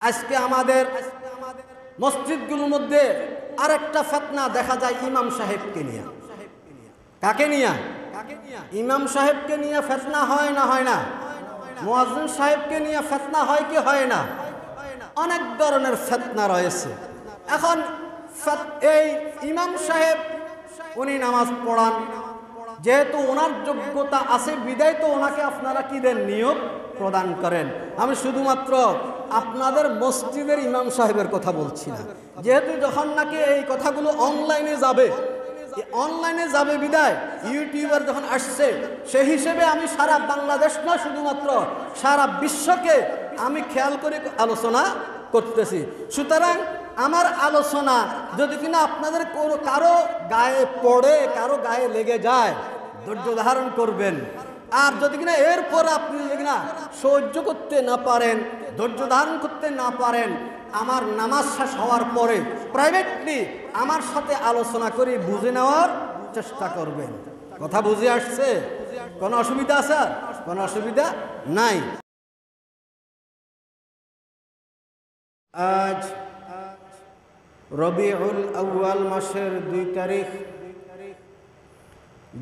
আজকে আমাদের মসজিদগুলোর মধ্যে আরেকটা ফিতনা দেখা যায় ইমাম সাহেবকে নিয়ে। কাকে নিয়ে? ইমাম সাহেবকে নিয়ে ফিতনা হয় না হয় না? মুয়াজ্জিন সাহেবকে নিয়ে ফিতনা হয় কি হয় না? অনেক ধরনের ফিতনা রয়েছে। এখন এই ইমাম সাহেব উনি নামাজ পড়ান, যেহেতু ওনার যোগ্যতা আছে বিদায় তো ওনাকে আপনারা কি দেন? নিয়োগ প্রদান করেন। আমি শুধুমাত্র আপনাদের মসজিদের ইমাম সাহেবের কথা বলছি না, যেহেতু যখন নাকি এই কথাগুলো অনলাইনে যাবে বিদায় ইউটিউবার যখন আসছে, সেই হিসেবে আমি সারা বাংলাদেশ না, শুধুমাত্র সারা বিশ্বকে আমি খেয়াল করে আলোচনা করতেছি। সুতরাং আমার আলোচনা যদি কিনা আপনাদের কারো গায়ে পড়ে, কারো গায়ে লেগে যায়, ধৈর্য ধারণ করবেন। আর যদি কিনা এরপর আপনি যদি কিনা সহ্য করতে না পারেন, ধৈর্য ধারণ করতে না পারেন, আমার নামাজ শেষ হওয়ার পরে প্রাইভেটলি আমার সাথে আলোচনা করে বুঝে নেওয়ার চেষ্টা করবেন। কথা বুঝে আসছে? কোনো অসুবিধা আছে? কোনো অসুবিধা নাই। আজ রবিউল আউয়াল মাসের 2 তারিখ,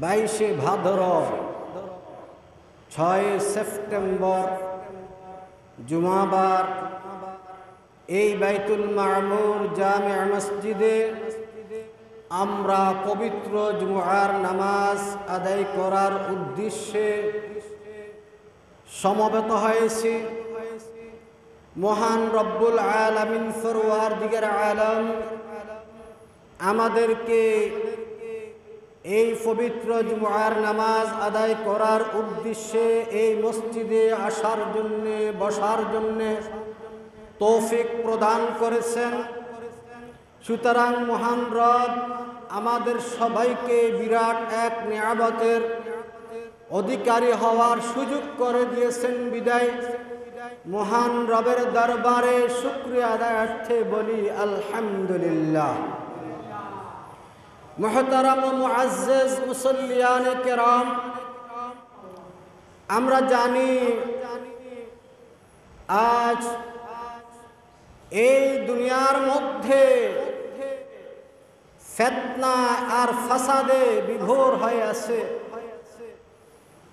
22শে ভাদ্র, 6 সেপ্টেম্বর জুমাবার এই বাইতুল মামুর জামিয়া মসজিদে আমরা পবিত্র জুমার নামাজ আদায় করার উদ্দেশ্যে সমবেত হয়েছি। মহান রব্বুল আলামিন সরওয়ারদিগার আলম আমাদেরকে এই পবিত্র জুমার নামাজ আদায় করার উদ্দেশ্যে এই মসজিদে আসার জন্যে, বসার জন্যে তৌফিক প্রদান করেছেন। সুতরাং মহান রব আমাদের সবাইকে বিরাট এক নিয়ামতের অধিকারী হওয়ার সুযোগ করে দিয়েছেন বিদায় মহান রবের দরবারে শুকরিয়া আদায়ার্থে বলি আলহামদুলিল্লাহ। মুহতারাম ও মুআজ্জাজ মুসল্লিয়ানে কেরাম, আমরা জানি আজ এই দুনিয়ার মধ্যে ফিতনা আর ফাসাদে বিভোর হয়ে আছে।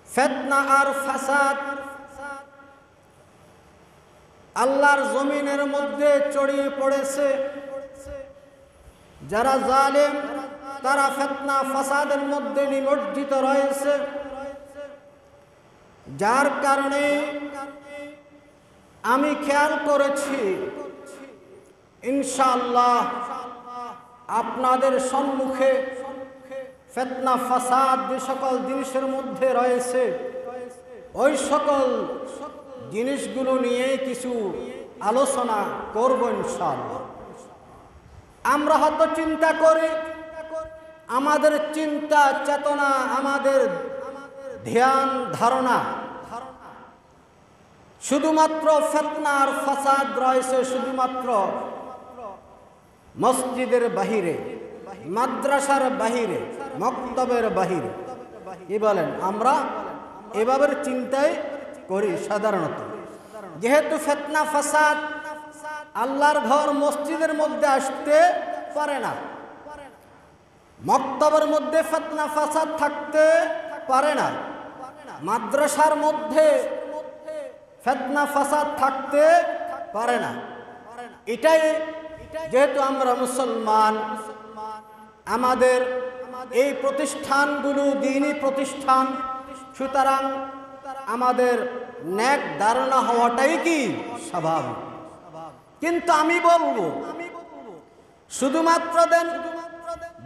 ফিতনা আর ফাসাদ আল্লাহর জমিনের মধ্যে ছড়িয়ে পড়েছে। যারা জালেম তারা ফিতনা ফাসাদের মধ্যে নিমজ্জিত রয়েছে, যার কারণে আমি খেয়াল করেছি ইনশাআল্লাহ আপনাদের সম্মুখে ফিতনা ফাসাদ যে সকল জিনিসের মধ্যে রয়েছে ওই সকল জিনিসগুলো নিয়ে কিছু আলোচনা করব ইনশাআল্লাহ। আমরা হয়তো চিন্তা করি, আমাদের চিন্তা চেতনা, আমাদের ধ্যান ধারণা শুধুমাত্র ফিতনা আর ফাসাদ রয়েছে শুধুমাত্র মসজিদের বাহিরে, মাদ্রাসার বাহিরে, মক্তবের বাহিরে। কি বলেন? আমরা এভাবে চিন্তাই করি সাধারণত। যেহেতু ফিতনা ফাসাদ আল্লাহর ঘর মসজিদের মধ্যে আসতে পারে না, মক্তবের মধ্যে ফিতনা ফাসাদ থাকতে পারে না, মাদ্রাসার মধ্যে ফিতনা ফাসাদ থাকতে পারে না। এটাই যেহেতু আমরা মুসলমান, আমাদের এই প্রতিষ্ঠানগুলো দ্বীনী প্রতিষ্ঠান, সুতরাং আমাদের নেক ধারণা হওয়াটাই কি স্বাভাবিক। কিন্তু আমি বলবো শুধুমাত্র দেন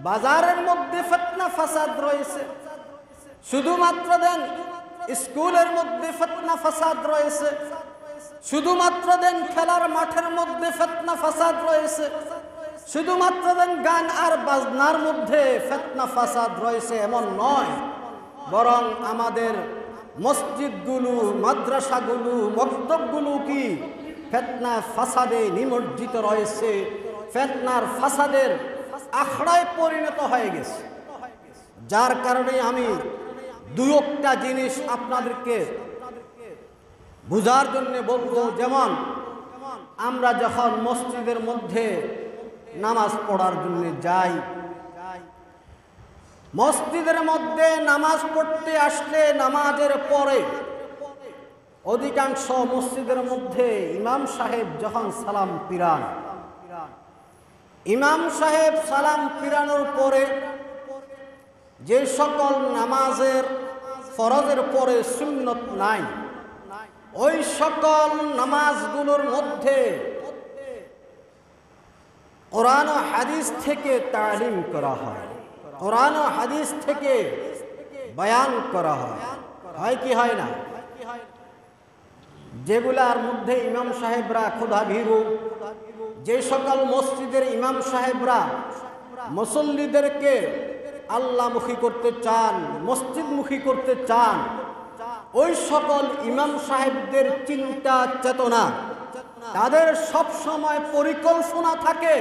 বাজারের মধ্যে ফিতনা ফাসাদ রয়েছে, শুধুমাত্র দেন স্কুলের মধ্যে ফিতনা ফাসাদ রয়েছে, শুধুমাত্র দেন খেলার মাঠের মধ্যে ফিতনা ফাসাদ রয়েছে, শুধুমাত্র দেন গান আর বাজনার মধ্যে ফিতনা ফাসাদ রয়েছে, এমন নয়। বরং আমাদের মসজিদগুলো, মাদ্রাসাগুলো, মক্তবগুলো কি ফিতনা ফাসাদে নিমজ্জিত রয়েছে, ফিতনার ফাসাদের আখড়ায় পরিণত হয়ে গেছে। যার কারণে আমি দুই একটা জিনিস আপনাদেরকে বুঝার জন্য বলবো। যেমন আমরা যখন মসজিদের মধ্যে নামাজ পড়ার জন্য যাই, মসজিদের মধ্যে নামাজ পড়তে আসলে নামাজের পরে অধিকাংশ মসজিদের মধ্যে ইমাম সাহেব যখন সালাম ফিরান, ইমাম সাহেব সালাম ফিরানোর পরে যে সকল নামাজের ফরজের পরে সুন্নত নাই, ওই সকল নামাজগুলোর মধ্যে কোরআন ও হাদিস থেকে তালিম করা হয়, কোরআন ও হাদিস থেকে বয়ান করা হয়। হয় কি হয় না? যেগুলার মধ্যে ইমাম সাহেবরা খোদা ভীরু, যে সকল মসজিদের ইমাম সাহেবরা মুসল্লিদেরকে আল্লাহমুখী করতে চান, মসজিদমুখী করতে চান, ওই সকল ইমাম সাহেবদের চিন্তা চেতনা, তাদের সব সময় পরিকল্পনা থাকে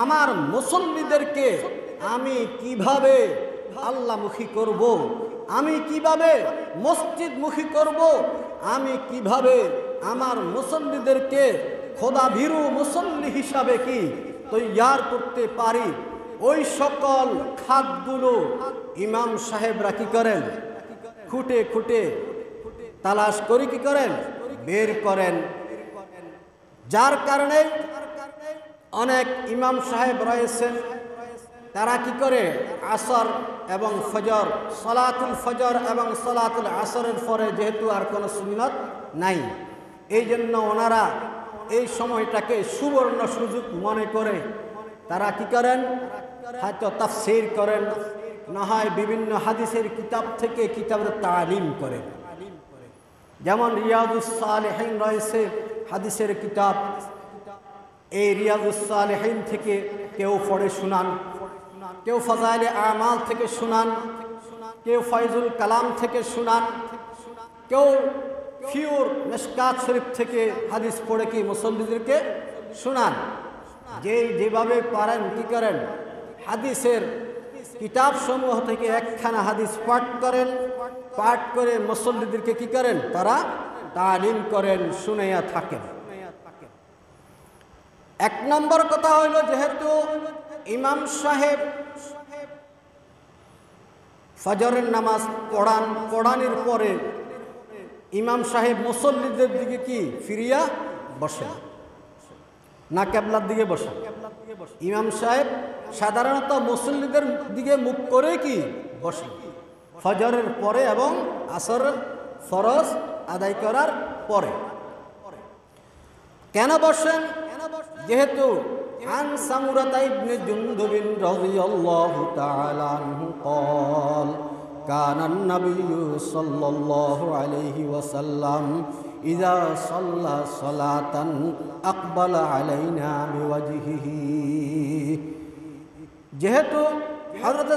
আমার মুসল্লিদেরকে আমি কিভাবে আল্লাহমুখী করব, আমি কিভাবে মসজিদমুখী করব, আমি কিভাবে আমার মুসল্লিদেরকে খোদা ভীরু মুসল্লি হিসাবে কি তৈয়ার করতে পারি। ওই সকল খাতগুলো ইমাম সাহেবরা কি করেন? খুঁটে খুঁটে তালাশ করে কি করেন? বের করেন। যার কারণে অনেক ইমাম সাহেব রয়েছেন, তারা কি করে? আসর এবং ফজর, সালাতুল ফজর এবং সালাতুল আসরের পরে যেহেতু আর কোনো সুন্নত নাই, এই জন্য ওনারা এই সময়টাকে সুবর্ণ সুযোগ মনে করে তারা কি করেন? হয়তো তাফসীর করেন, না হয় বিভিন্ন হাদিসের কিতাব থেকে কিতাবের তালিম করেন। যেমন রিয়াদুস সালেহিন রয়েছে হাদিসের কিতাব, এই রিয়াদুস সালেহিন থেকে কেউ পড়ে শুনান, কেউ ফাজাইলে আমাল থেকে শুনান, কেউ ফয়জুল কালাম থেকে শুনান, কেউ ফিউর মিশকাত শরীফ থেকে হাদিস পড়ে কি মুসল্লিদেরকে শুনান। যেভাবে পারেন কি করেন? হাদিসের কিতাব সমূহ থেকে একখানা হাদিস পাঠ করেন, পাঠ করে মুসল্লিদেরকে কি করেন? তারা তালিম করেন, শুনাইয়া থাকেন। এক নম্বর কথা হইল, যেহেতু ইমাম সাহেব ফজরের নামাজ পড়ানোর পরে ইমাম সাহেব মুসল্লিদের দিকে কি ফিরিয়া বসেন না কেবলার দিকে বসেন? ইমাম সাহেব সাধারণত মুসল্লিদের দিকে মুখ করে কি বসেন ফজরের পরে এবং আসরের ফরজ আদায় করার পরে। কেন বসেন? যেহেতু عن سمرة بن جندب رضي الله تعالى عنه قال كان النبي صلى الله عليه وسلم إذا صلى صلاة أقبل علينا بوجهه। যেহেতু হযরত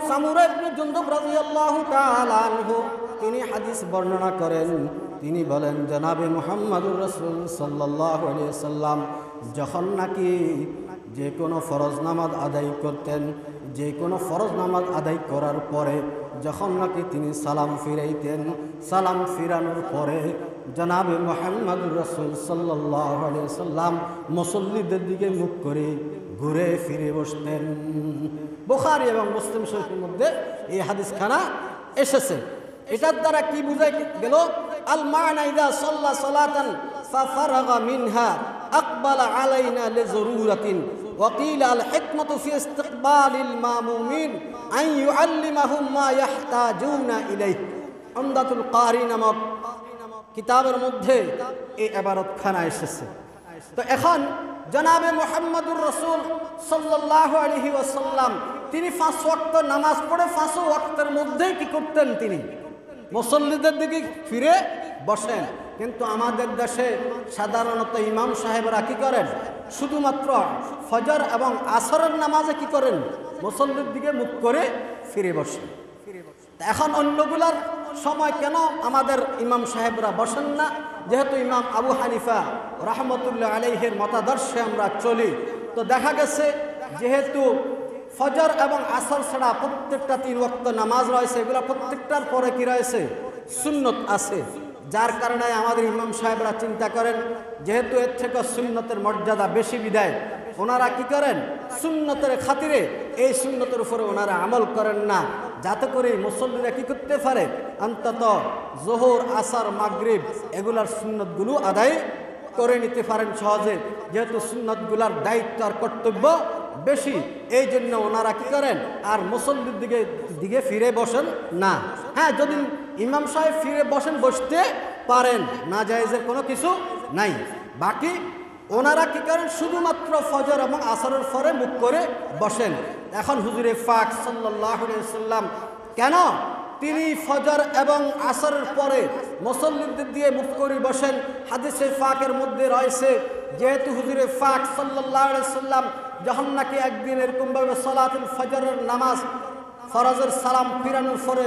সামুরা ইবনে জুনদুব রাদিয়াল্লাহু তাআলা আনহু তিনি হাদিস বর্ণনা করেন, তিনি বলেন জনাবে মুহাম্মদুর রাসূল সাল্লাল্লাহু আলাইহি ওয়াসাল্লাম যখন নাকি যে কোনো ফরজ নামাজ আদায় করতেন, যে কোনো ফরজ নামাজ আদায় করার পরে যখন নাকি তিনি সালাম ফিরাইতেন, সালাম ফিরানোর পরে জনাবে মুহাম্মদুর রাসূল সাল্লাল্লাহু আলাইহি ওয়াসাল্লাম মুসল্লিদের দিকে মুখ করে ঘুরে ফিরে বসতেন। বুখারী এবং মুসলিম শরীফের মধ্যে এই হাদিসখানা এসেছে। এটার দ্বারা কি বোঝা গেল? আল মা'না ইযা সাল্লা সালাতান ফাফারাগা মিনহা আকবালা আলাইনা লিজরুরাতিন ওয়া কিলা আল হিকমাতু ফি ইস্তিকবালিল মামুমিন আন ইউআল্লিমাহুম মা ইয়াহতাজুনা ইলাইহি। উমদাতুল কারি নামক কিতাবের মধ্যে এই ইবারতখানা এসেছে। তো এখন জনাবে মুহাম্মদুর রাসূল সাল্লাল্লাহু আলাইহি ওয়াসাল্লাম তিনি 5 ওয়াক্ত নামাজ পড়ে 5 ওয়াক্তের মধ্যেই কি করতেন? তিনি মুসল্লিদের দিকে ফিরে বসেন। কিন্তু আমাদের দেশে সাধারণত ইমাম সাহেবরা কি করেন? শুধুমাত্র ফজর এবং আসরের নামাজে কি করেন? মুসল্লির দিকে মুখ করে ফিরে বসেন। এখন অন্যগুলার সময় কেন আমাদের ইমাম সাহেবরা বসেন না? যেহেতু ইমাম আবু হানিফা রাহমাতুল্লাহ আলাইহির মতাদর্শে আমরা চলি, তো দেখা গেছে যেহেতু ফজর এবং আসর ছাড়া প্রত্যেকটা 3 ওয়াক্ত নামাজ রয়েছে, এগুলো প্রত্যেকটার পরে কি রয়েছে? সুন্নত আছে। যার কারণে আমাদের ইমাম সাহেবরা চিন্তা করেন যেহেতু এর থেকে সুন্নতের মর্যাদা বেশি বিদায় ওনারা কি করেন সুন্নতের খাতিরে এই সুন্নতের উপরে ওনারা আমল করেন না, যাতে করে মুসল্লিরা কি করতে পারে অন্তত জোহর আসর মাগরিব এগুলার সুন্নতগুলো আদায় করে নিতে পারেন সহজে, যেহেতু সুন্নতগুলার দায়িত্ব আর কর্তব্য বেশি, এই জন্য ওনারা কি করেন আর মুসল্লির দিকে ফিরে বসেন না। হ্যাঁ, যদি ইমাম সাহেব ফিরে বসেন বসতে পারেন, না জায়েজের কোনো কিছু নাই। বাকি ওনারা কি করেন শুধুমাত্র ফজর এবং আসরের পরে মুখ করে বসেন। এখন হুজুরে পাক সাল্লাল্লাহু আলাইহি ওয়াসাল্লাম কেন তিনি ফজর এবং আসরের পরে মুসল্লিদের দিয়ে মুখ করে বসেন? হাদিসে পাকের মধ্যে রয়েছে যেহেতু হুজুরে পাক সাল্লাল্লাহু আলাইহি ওয়াসাল্লাম যখন নাকি একদিন এরকমভাবে সালাতুল ফজরের নামাজ ফরজের সালাম ফিরানোর পরে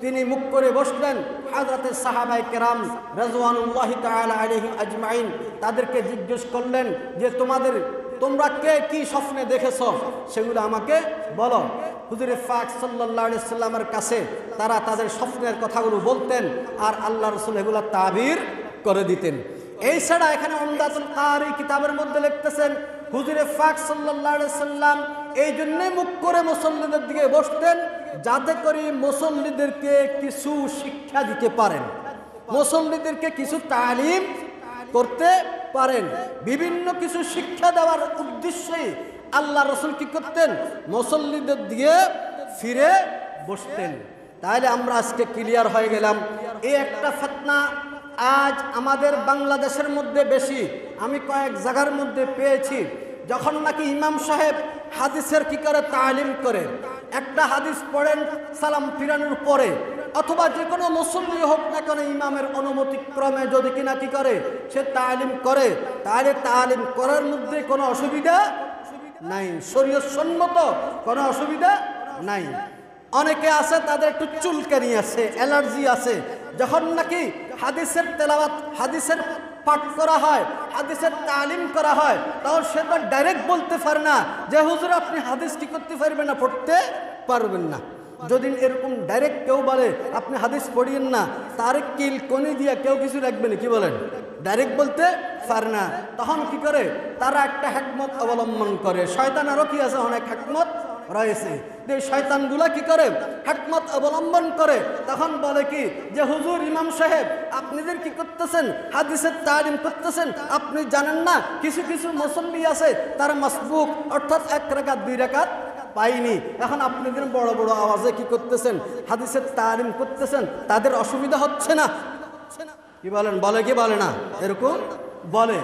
তিনি মুখ করে বসলেন, হযরতে সাহাবায়ে কেরাম রাযওয়ানুল্লাহি তাআলা আলাইহিম আজমাইন তাদেরকে জিজ্ঞেস করলেন যে তোমরা কে কি স্বপ্নে দেখেছো সেগুলো আমাকে বলো। হুজুরে পাক সাল্লাল্লাহু আলাইহি সাল্লামের কাছে তারা তাদের স্বপ্নের কথাগুলো বলতেন আর আল্লাহ রাসূল এগুলো তাবির করে দিতেন। এই ছাড়া এখানে উমদাতুল কারি কিতাবের মধ্যে লিখতেছেন হুজুরে পাক সাল্লাল্লাহু আলাইহি সাল্লাম এই জন্যই মুখ করে মুসল্লিদের দিকে বসতেন যাতে করে মুসল্লিদেরকে কিছু শিক্ষা দিতে পারেন, মুসল্লিদেরকে কিছু তালিম করতে পারেন। বিভিন্ন কিছু শিক্ষা দেওয়ার উদ্দেশ্যে আল্লাহ রাসূল কি করতেন মুসল্লিদের দিয়ে ফিরে বসতেন। তাহলে আমরা আজকে ক্লিয়ার হয়ে গেলাম এই একটা ফিতনা আজ আমাদের বাংলাদেশের মধ্যে বেশি। আমি কয়েক জায়গার মধ্যে পেয়েছি যখন নাকি ইমাম সাহেব হাদিসের কি করে তালিম করে, একটা হাদিস পড়েন সালাম ফিরানোর পরে অথবা যে কোনো মুসল্লি হোক না কেন ইমামের অনুমতি ক্রমে যদি কিনা কি করে সে তালিম করে, তাহলে তালিম করার মধ্যে কোনো অসুবিধা নাই, শরীয়ত সম্মত কোনো অসুবিধা নাই। অনেকে আছে তাদের একটু চুলকানি আছে, অ্যালার্জি আছে, যখন নাকি হাদিসের তেলাওয়াত হাদিসের পাঠ করা হয় হাদিসের তালিম করা হয় তখন সে তো ডাইরেক্ট বলতে পারে না যে হুজুর আপনি হাদিস কি করতে পারবেন না, পড়তে পারবেন না। যদি এরকম ডাইরেক্ট কেউ বলে আপনি হাদিস পড়িয়েন না, তার কিল কনি দিয়ে কেউ কিছু রাখবে না, কি বলেন, ডাইরেক্ট বলতে পারে না। তখন কি করে তারা একটা হিকমত অবলম্বন করে। শয়তানেরও কি আছে অনেক হিকমত রয়েছে, যে শয়তানগুলা কি করে হিকমত অবলম্বন করে। তখন বলে কি যে হুজুর ইমাম সাহেব আপনাদের কি করতেছেন হাদিসের তালিম করতেছেন, আপনি জানেন না কিছু কিছু মুসল্লি আছে তারা মাসবুক অর্থাৎ 1 রাকাত 2 রাকাত পাইনি, এখন আপনাদের বড় বড় আওয়াজে কি করতেছেন হাদিসের তালিম করতেছেন, তাদের অসুবিধা হচ্ছে না, কি বলেন, বলে কি বলে না, এরকম বলে।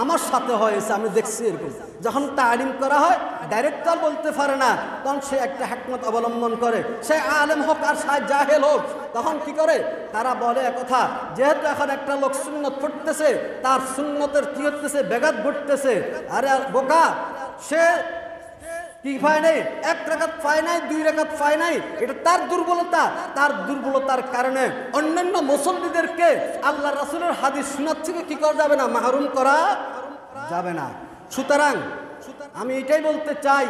আমার সাথে হয়েছে, আমি দেখছি এরকম যখন তালিম করা হয় ডাইরেক্ট তো বলতে পারে না, তখন সে একটা হিকমত অবলম্বন করে, সে আলেম হোক আর সে জাহেল হোক, তখন কি করে তারা বলে একথা যেহেতু এখন একটা লোক সুন্নত পড়তেছে তার সুন্নতের কি হতেছে ব্যাঘাত ঘটতেছে, আরে আর বোকা সে কি পায় নাই 1 রাকাত পায় নাই 2 রাকাত পায় নাই, এটা তার দুর্বলতা, তার দুর্বলতার কারণে অন্যান্য মুসল্লিদেরকে আল্লাহ রাসূলের হাদিস শোনার থেকে কি করা যাবে না, মাহরুম করা যাবে না। সুতরাং আমি এটাই বলতে চাই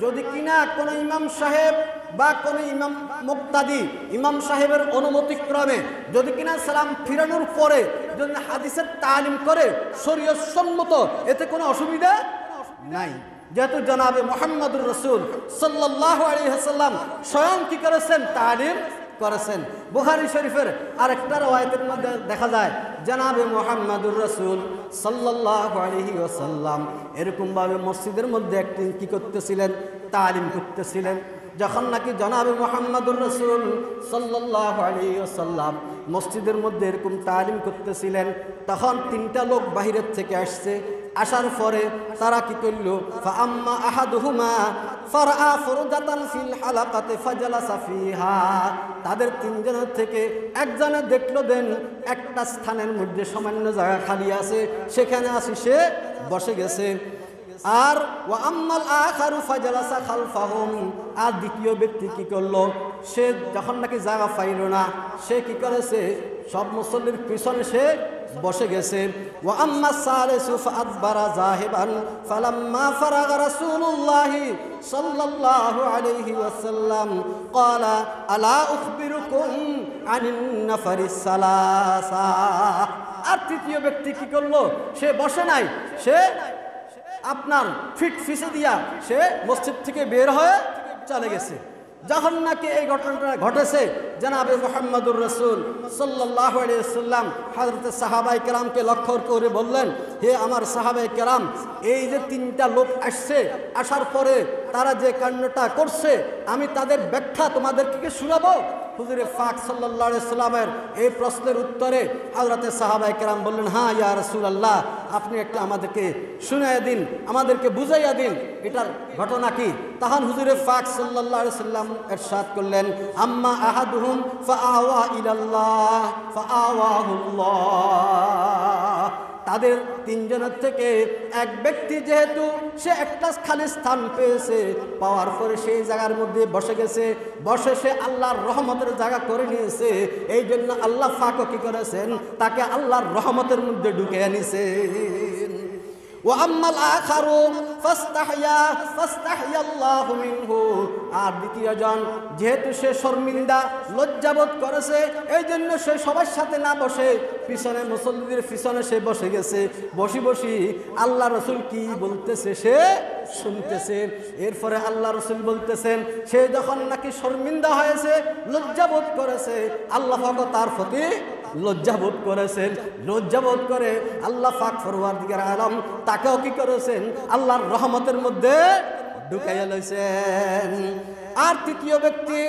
যদি কিনা কোনো ইমাম সাহেব বা কোনো ইমাম মুক্তাদি ইমাম সাহেবের অনুমতিক্রমে যদি কিনা সালাম ফিরানোর পরে যদি হাদিসের তালিম করে শরীয়ত সম্মত, এতে কোনো অসুবিধা নাই। যেহেতু জনাবে মুহাম্মদুর রাসূল সাল্লাল্লাহু আলাইহি ওয়াসাল্লাম স্বয়ং কি করেছেন তালিম করেছেন। বুখারী শরীফের আরেকটা রওয়ায়াতের মধ্যে দেখা যায় জনাবে মুহাম্মদুর রাসূল সাল্লাল্লাহু আলাইহি ওয়াসাল্লাম এরকম ভাবে মসজিদের মধ্যে একদিন কি করতেছিলেন, তালিম করতেছিলেন। যখন নাকি জনাবে মুহাম্মদুর রাসূল সাল্লাল্লাহু আলাইহি ওয়াসাল্লাম মসজিদের মধ্যে এরকম তালিম করতেছিলেন, তখন 3টা লোক বাহিরের থেকে আসছে। আসার পরে তারা কি করল, ফাআম্মা আহাদুহুমা ফারআ ফুরদাতান ফিল হালাকাতি ফাজালাসা ফিহা, তাদের 3 জনের থেকে একজনে দেখলো দেন একটা স্থানের মধ্যে সামান্য জায়গা খালি আছে, সেখানে আসি সে বসে গেছে। আর ওয়া আম্মাল আখারু ফাজালাসা খালফাহুম, আর দ্বিতীয় ব্যক্তি কি করলো, সে যখন নাকি জায়গা পাইল না, সে কি করেছে, সব মুসল্লির পিছনে সে বসে গেছে। ওয়া আম্মা সালিসু ফাআদবারা যাহিবান ফালাম্মা ফারাগা রাসূলুল্লাহি সাল্লাল্লাহু আলাইহি ওয়াসাল্লাম ক্বালা আলা উখবিরুকুম আনিন নাফারিস সালাসা। আর তৃতীয় ব্যক্তি কি করলো, সে বসে নাই, সে আপনার ফিট ফিসে দিয়া সে মসজিদ থেকে বের হয়ে চলে গেছে। যখন নাকি এই ঘটনাটা ঘটেছে, জনাবে মুহাম্মদুর রাসূল সাল্লাল্লাহু আলাইহি ওয়াসাল্লাম হযরত সাহাবায়ে কেরামকে লক্ষ্য করে বললেন, হে আমার সাহাবায়ে কেরাম, এই যে তিনটা লোক আসছে, আসার পরে তারা যে কাণ্ডটা করছে, আমি তাদের ব্যাখ্যা তোমাদেরকে শোনাবো। হুজুরে পাক সাল্লাল্লাহু আলাইহি ওয়াসাল্লামের এই প্রশ্নের উত্তরে হযরত সাহাবায়ে কেরাম বললেন, হ্যাঁ ইয়া রাসূলুল্লাহ, আপনি একটা আমাদেরকে শুনাইয়া দিন, আমাদেরকে বুঝাইয়া দিন, এটার ঘটনা কি। তখন হুজুরে পাক সাল্লাল্লাহু আলাইহি ওয়াসাল্লাম ইরশাদ করলেন, আম্মা আহাদুহুম ফাআওয়া ইলাল্লাহ ফাআওয়াহুল্লাহ। তাদের তিনজনের থেকে এক ব্যক্তি যেহেতু সে একটা খালি স্থান পেয়েছে, পাওয়ার পরে সেই জায়গার মধ্যে বসে গেছে, বসে সে আল্লাহর রহমতের জায়গা করে নিয়েছে, এই জন্য আল্লাহ পাকও কি করেছেন, তাকে আল্লাহর রহমতের মধ্যে ঢুকে এনেছেন। ওয়া আম্মাল আখারু ফাস্তাহইয়াল্লাহু মিনহু। আর দ্বিতীয় জন যেহেতু সে শর্মিন্দা লজ্জাবোধ করেছে, এই জন্য সে সবার সাথে না বসে পিছনে মুসল্লিদের পিছনে সে বসে গেছে, বসি বসি আল্লাহ রসুল কি বলতেছে সে শুনতেছে। এরপরে আল্লাহ রসুল বলতেছেন, সে যখন নাকি শর্মিন্দা হয়েছে, লজ্জাবোধ করেছে, আল্লাহ পাক তার প্রতি লজ্জাবোধ করেছেন। লজ্জাবোধ করে আল্লাহ পাক পরওয়ারদিগার আলম তাকেও কি করেছেন, আল্লাহর রহমতের মধ্যে ঢুকাইয়া লইছেন। আর তৃতীয় ব্যক্তি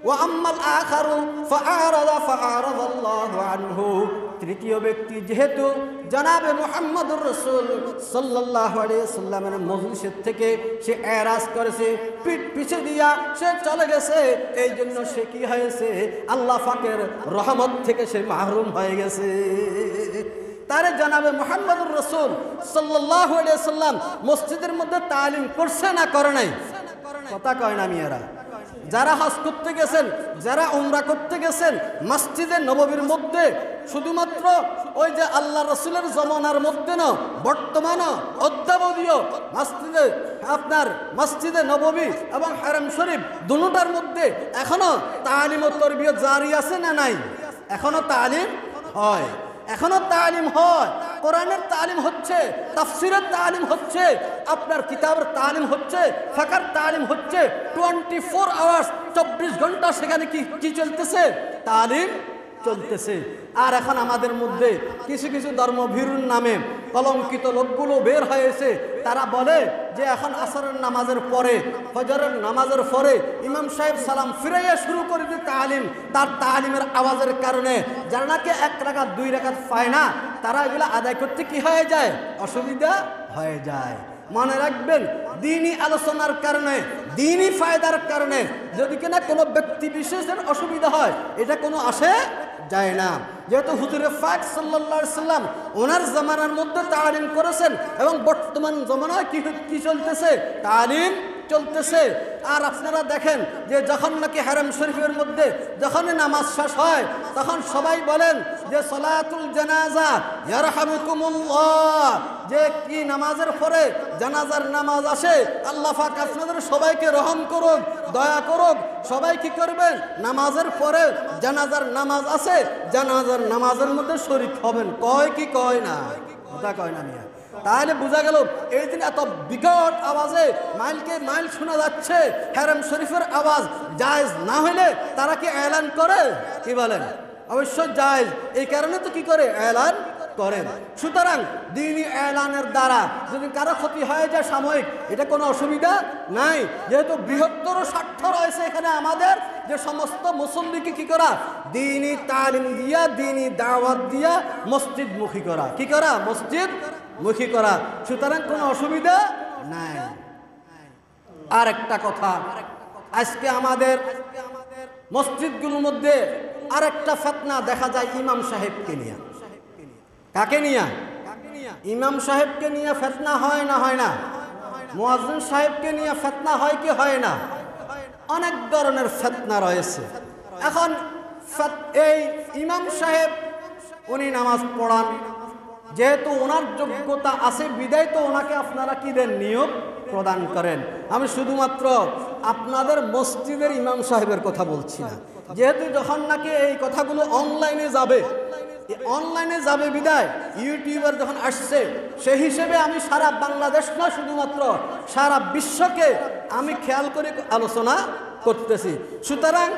ওয়া আম্মাল আখারু ফাআরাদাল্লাহু আনহু। তৃতীয় ব্যক্তি যেহেতু জনাবে মুহাম্মদুর রাসূল সাল্লাল্লাহু আলাইহি ওয়াসাল্লামের মজলিসের থেকে সে এরাজ করেছে, পিঠ পিছে দিয়া সে চলে গেছে, এই জন্য সে কি হয়েছে, আল্লাহ পাকের রহমত থেকে সে মাহরুম হয়ে গেছে। তারে জনাবে মুহাম্মদুর রাসূল সাল্লাল্লাহু আলাইহি ওয়াসাল্লাম মসজিদের মধ্যে তালিম করছে না করে নাই? কথা কয় না মিয়ারা। যারা হজ করতে গেছেন, যারা উমরা করতে গেছেন, মসজিদে নববীর মধ্যে শুধুমাত্র ওই যে আল্লাহ রসুলের জমানার মধ্যে না, বর্তমান অদ্যাবধীয় মসজিদে আপনার মসজিদে নববী এবং হারাম শরীফ দুটোটার মধ্যে এখনো তালিম ও তরবিয়ত জারি আছে না নাই? এখনো তালিম হয়, এখনো তালিম হয়। কোরআনের তালিম হচ্ছে, তাফসিরের তালিম হচ্ছে, আপনার কিতাবের তালিম হচ্ছে, ফাকার তালিম হচ্ছে। 24 আওয়ার্স 24 ঘন্টা সেখানে কি চলতেছে? তালিম চলতেছে। আর এখন আমাদের মধ্যে কিছু কিছু ধর্মভীরুর নামে কলঙ্কিত লোকগুলো বের হয়েছে। তারা বলে যে এখন আসরের নামাজের পরে, ফজরের নামাজের পরে ইমাম সাহেব সালাম ফিরাইয়া শুরু করে দিয়ে তালিম, তার তালিমের আওয়াজের কারণে যারা নাকি 1 রাকাত 2 রাকাত পায় না, তারা এগুলো আদায় করতে কি হয়ে যায়? অসুবিধা হয়ে যায়। মনে রাখবেন, দ্বীনি আলোচনার কারণে, দ্বীনি ফায়দার কারণে যদি কিনা কোনো ব্যক্তি বিশেষের অসুবিধা হয়, এটা কোনো আসে যায় না। যেহেতু হুজুরে পাক সাল্লাল্লাহু আলাইহি সাল্লাম ওনার জামানার মধ্যে তালিম করেছেন এবং বর্তমান জামানায় কি চলতেছে? তালিম চলতেছে। আর আপনারা দেখেন যে যখন নাকি হারাম শরীফের মধ্যে যখনই নামাজ শেষ হয়, তখন সবাই বলেন যে সলাতুল জানাজা ইয়ারহামুকুমুল্লাহ, যে কি নামাজের পরে জানাজার নামাজ আসে, আল্লাহ পাক আপনাদের সবাইকে রহম করুক, দয়া করুক। সবাই কি করবেন? নামাজের পরে জানাজার নামাজ আছে, জানাজার নামাজের মধ্যে শরীক হবেন। কয় কি কয় না? কথা কয় না মিয়া। তাহলে বোঝা গেল এই দিন এত বিকট আওয়াজে মাইলকে মাইল শোনা যাচ্ছে, হারাম শরীফের আওয়াজ জায়েজ না হইলে তারা কি এলান করে? কি বলেন? অবশ্যই জায়েজ। এই কারণে তো কি করে? এলান করেন। সুতরাং দ্বীনি এলানের দ্বারা যদি কারো ক্ষতি হয়ে যায় সাময়িক, এটা কোনো অসুবিধা নাই। যেহেতু বৃহত্তর স্বার্থ রয়েছে এখানে আমাদের, যে সমস্ত মুসল্লিকে কি করা? দ্বীনি তালিম দিয়া, দ্বীনি দাওয়াত দিয়া মসজিদমুখী করা। কি করা? মসজিদমুখী করা। সুতরাং কোনো অসুবিধা নাই। আর একটা কথা, আজকে আমাদের মসজিদগুলোর মধ্যে আরেকটা ফিতনা দেখা যায় ইমাম সাহেবকে নিয়ে। কাকে নিয়ে? ইমাম সাহেবকে নিয়ে ফিতনা হয় না? হয় না? মুয়াজ্জিন সাহেবকে নিয়ে ফিতনা হয় কি হয় না? অনেক ধরনের ফিতনা রয়েছে। এখন এই ইমাম সাহেব উনি নামাজ পড়ান, যেহেতু ওনার যোগ্যতা আছে বিদায় তো ওনাকে আপনারা কি দেন? নিয়োগ প্রদান করেন। আমি শুধুমাত্র আপনাদের মসজিদের ইমাম সাহেবের কথা বলছি না, যেহেতু যখন নাকি এই কথাগুলো অনলাইনে যাবে বিদায় ইউটিউবার যখন আসছে, সেই হিসেবে আমি সারা বাংলাদেশ না, শুধুমাত্র সারা বিশ্বকে আমি খেয়াল করে আলোচনা করতেছি। সুতরাং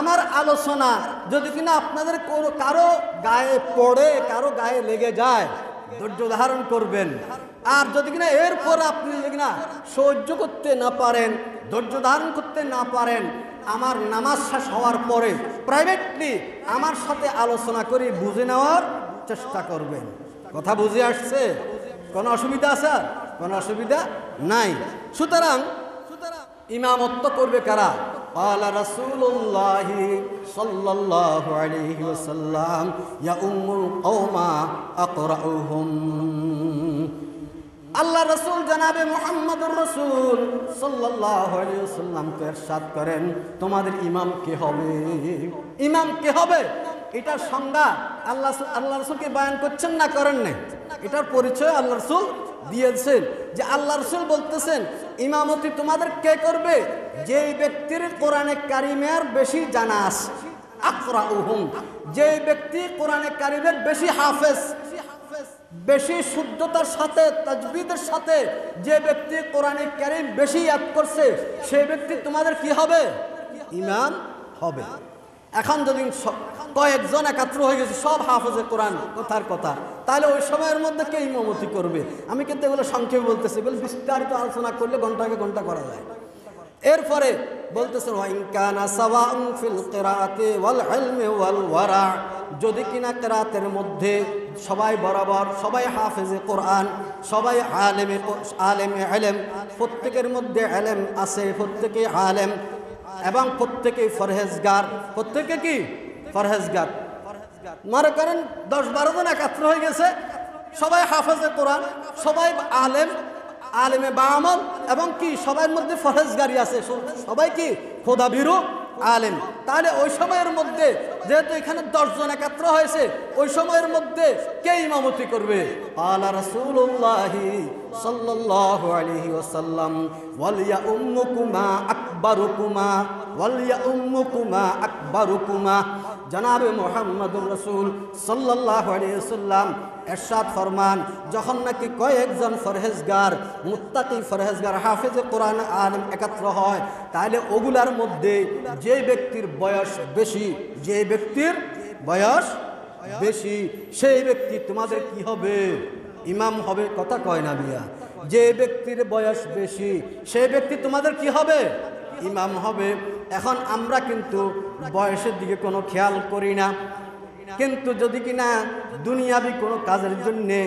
আমার আলোচনা যদি কিনা আপনাদের কারো গায়ে পড়ে, কারো গায়ে লেগে যায়, ধৈর্য ধারণ করবেন। আর যদি কিনা এরপর আপনি যদি কিনা সহ্য করতে না পারেন, ধৈর্য ধারণ করতে না পারেন, আমার নামাজ শেষ হওয়ার পরে প্রাইভেটলি আমার সাথে আলোচনা করে বুঝে নেওয়ার চেষ্টা করবেন। কথা বুঝে আসছে? কোনো অসুবিধা আছে? কোনো অসুবিধা নাই। সুতরাং ইমামত্ব করবে কারা? قال رسول الله صلى الله عليه وسلم يؤم القوم أقرأهم। আল্লাহ রসুল জনাবে মুহাম্মদুর রসুল সাল্লাল্লাহু আলাইহি ওয়াসাল্লাম তো ইরশাদ করেন, তোমাদের ইমাম কে হবে? ইমাম কে হবে এটার সংজ্ঞা আল্লাহ রসুলকে বয়ান করছেন না করেন না? এটার পরিচয় আল্লাহ রসুল দিয়েছেন যে আল্লাহ রসুল বলতেছেন ইমামতি তোমাদের কে করবে? যে ব্যক্তির কোরআনে কারিমের বেশি জানা আছে, আকরাউহুম, যে ব্যক্তি কোরআনে কারিমের বেশি হাফেজ, বেশি শুদ্ধতার সাথে তাজবিদের সাথে যে ব্যক্তি কোরআনে কারিম বেশি ইয়াদ করছে, সেই ব্যক্তি তোমাদের কি হবে? ইমাম হবে। এখন যদি কয়েকজন একাত্র হয়ে গেছে সব হাফেজে কোরআন কথার কথা, তাহলে ওই সময়ের মধ্যে কে ইমামতি করবে? আমি কিন্তু এগুলো সংক্ষেপে বলতেছি, বলে বিস্তারিত আলোচনা করলে ঘন্টাকে ঘন্টা করা যায়। এরপরে বলতেছেন ওয়া ইন কানা সাওয়াউন ফিল কিরাআতি ওয়াল ইলমি ওয়াল ওয়ারা, যদি কিনা কিরাতের মধ্যে সবাই বরাবর, সবাই হাফেজে কোরআন, সবাই আলেমে ইলম, প্রত্যেকের মধ্যে ইলম আছে, প্রত্যেকে আলেম এবং প্রত্যেকে ফরহেজগার। প্রত্যেকে কি? ফরহেজগার। মনে করেন 10-12 জন একাত্র হয়ে গেছে, সবাই হাফেজে কোরআন, সবাই আলেমে বামল এবং কি সবার মধ্যে ফরহেজগারি আছে, সবাই কি খোদাভীরু আলেম। তাহলে ওই সময়ের মধ্যে যেহেতু এখানে 10 জন একাত্র হয়েছে, ওই সময়ের মধ্যে কে ইমামতি করবে? আলা রাসূলুল্লাহি সাল্লাল্লাহু আলাইহি ওয়াসাল্লাম ওয়ালিয়া উম্মুকুমা আকবারুকুমা, ওয়ালিয়া উম্মুকুমা আকবারুকুমা। জনাবে মুহাম্মদুর রাসূল সাল্লাল্লাহু আলাইহি ওয়াসাল্লাম ইরশাদ ফরমান, যখন নাকি কয়েকজন ফরহেজগার, মুত্তাকি ফরহেজগার, হাফেজে কোরআন আলেম একাত্র হয়, তাহলে ওগুলার মধ্যে যে ব্যক্তির বয়স বেশি, যে ব্যক্তির বয়স বেশি, সেই ব্যক্তি তোমাদের কি হবে? ইমাম হবে। কথা কয় না বিয়া? যে ব্যক্তির বয়স বেশি সেই ব্যক্তি তোমাদের কি হবে? ইমাম হবে। এখন আমরা কিন্তু বয়সের দিকে কোনো খেয়াল করি না, কিন্তু যদি কিনা দুনিয়াবি কোনো কাজের জন্যে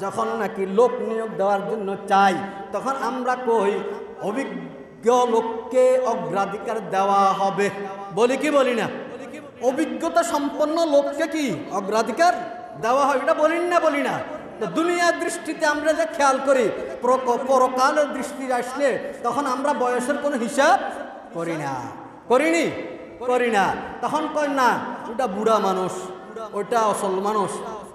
যখন নাকি লোক নিয়োগ দেওয়ার জন্য চাই, তখন আমরা কই অভিজ্ঞ লোককে অগ্রাধিকার দেওয়া হবে, বলি কি বলি না? অভিজ্ঞতা সম্পন্ন লোককে কি অগ্রাধিকার দেওয়া হয়, এটা বলি না? তো দুনিয়ার দৃষ্টিতে আমরা যে খেয়াল করি, পরকালের দৃষ্টি আসলে তখন আমরা বয়সের কোনো হিসাব করি না। তখন কই না ওটা বুড়া মানুষ, ওটা অসল মানুষ,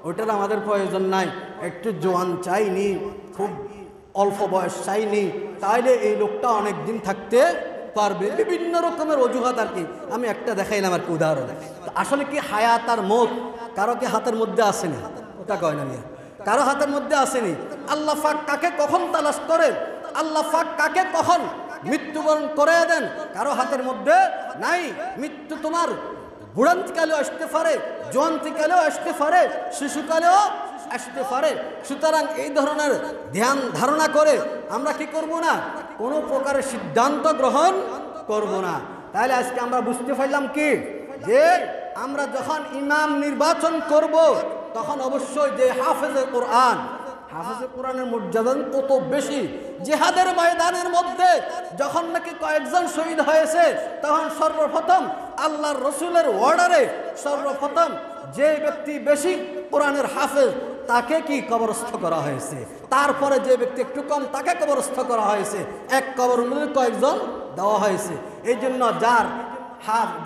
ওটার আমাদের প্রয়োজন নাই, একটু জোয়ান চাইনি, খুব অল্প বয়স চাইনি, তাইলে এই লোকটা অনেক দিন থাকতে পারবে। বিভিন্ন রকমের অজুহাত আর কি। আমি একটা দেখাইলাম আর কি উদাহরণ। আসলে কি হায়াত আর মৌত কারো কি হাতের মধ্যে আসেনি? ওটা কয় না মিয়া, কারো হাতের মধ্যে আসেনি। আল্লাহ পাক কাকে কখন তালাশ করে, আল্লাহ পাক কাকে কখন মৃত্যুবরণ করে দেন, কারো হাতের মধ্যে নাই। মৃত্যু তোমার বুড়ান্তিকালেও আসতে পারে, জোয়ান্তিকালেও আসতে পারে, শিশুকালেও আসতে পারে। সুতরাং এই ধরনের ধ্যান ধারণা করে আমরা কি করব না? কোনো প্রকারের সিদ্ধান্ত গ্রহণ করব না। তাহলে আজকে আমরা বুঝতে পারলাম কি, যে আমরা যখন ইমাম নির্বাচন করব তখন অবশ্যই যে হাফেজে কোরআনের মর্যাদা কত বেশি। জিহাদের ময়দানের মধ্যে যখন নাকি কয়েকজন শহীদ হয়েছে, তখন সর্বপ্রথম আল্লাহর রসুলের অর্ডারে সর্বপ্রথম যে ব্যক্তি বেশি কোরআনের হাফেজ তাকে কি কবরস্থ করা হয়েছে, তারপরে যে ব্যক্তি একটু কম তাকে কবরস্থ করা হয়েছে, এক কবর মধ্যে কয়েকজন দেওয়া হয়েছে। এই জন্য যার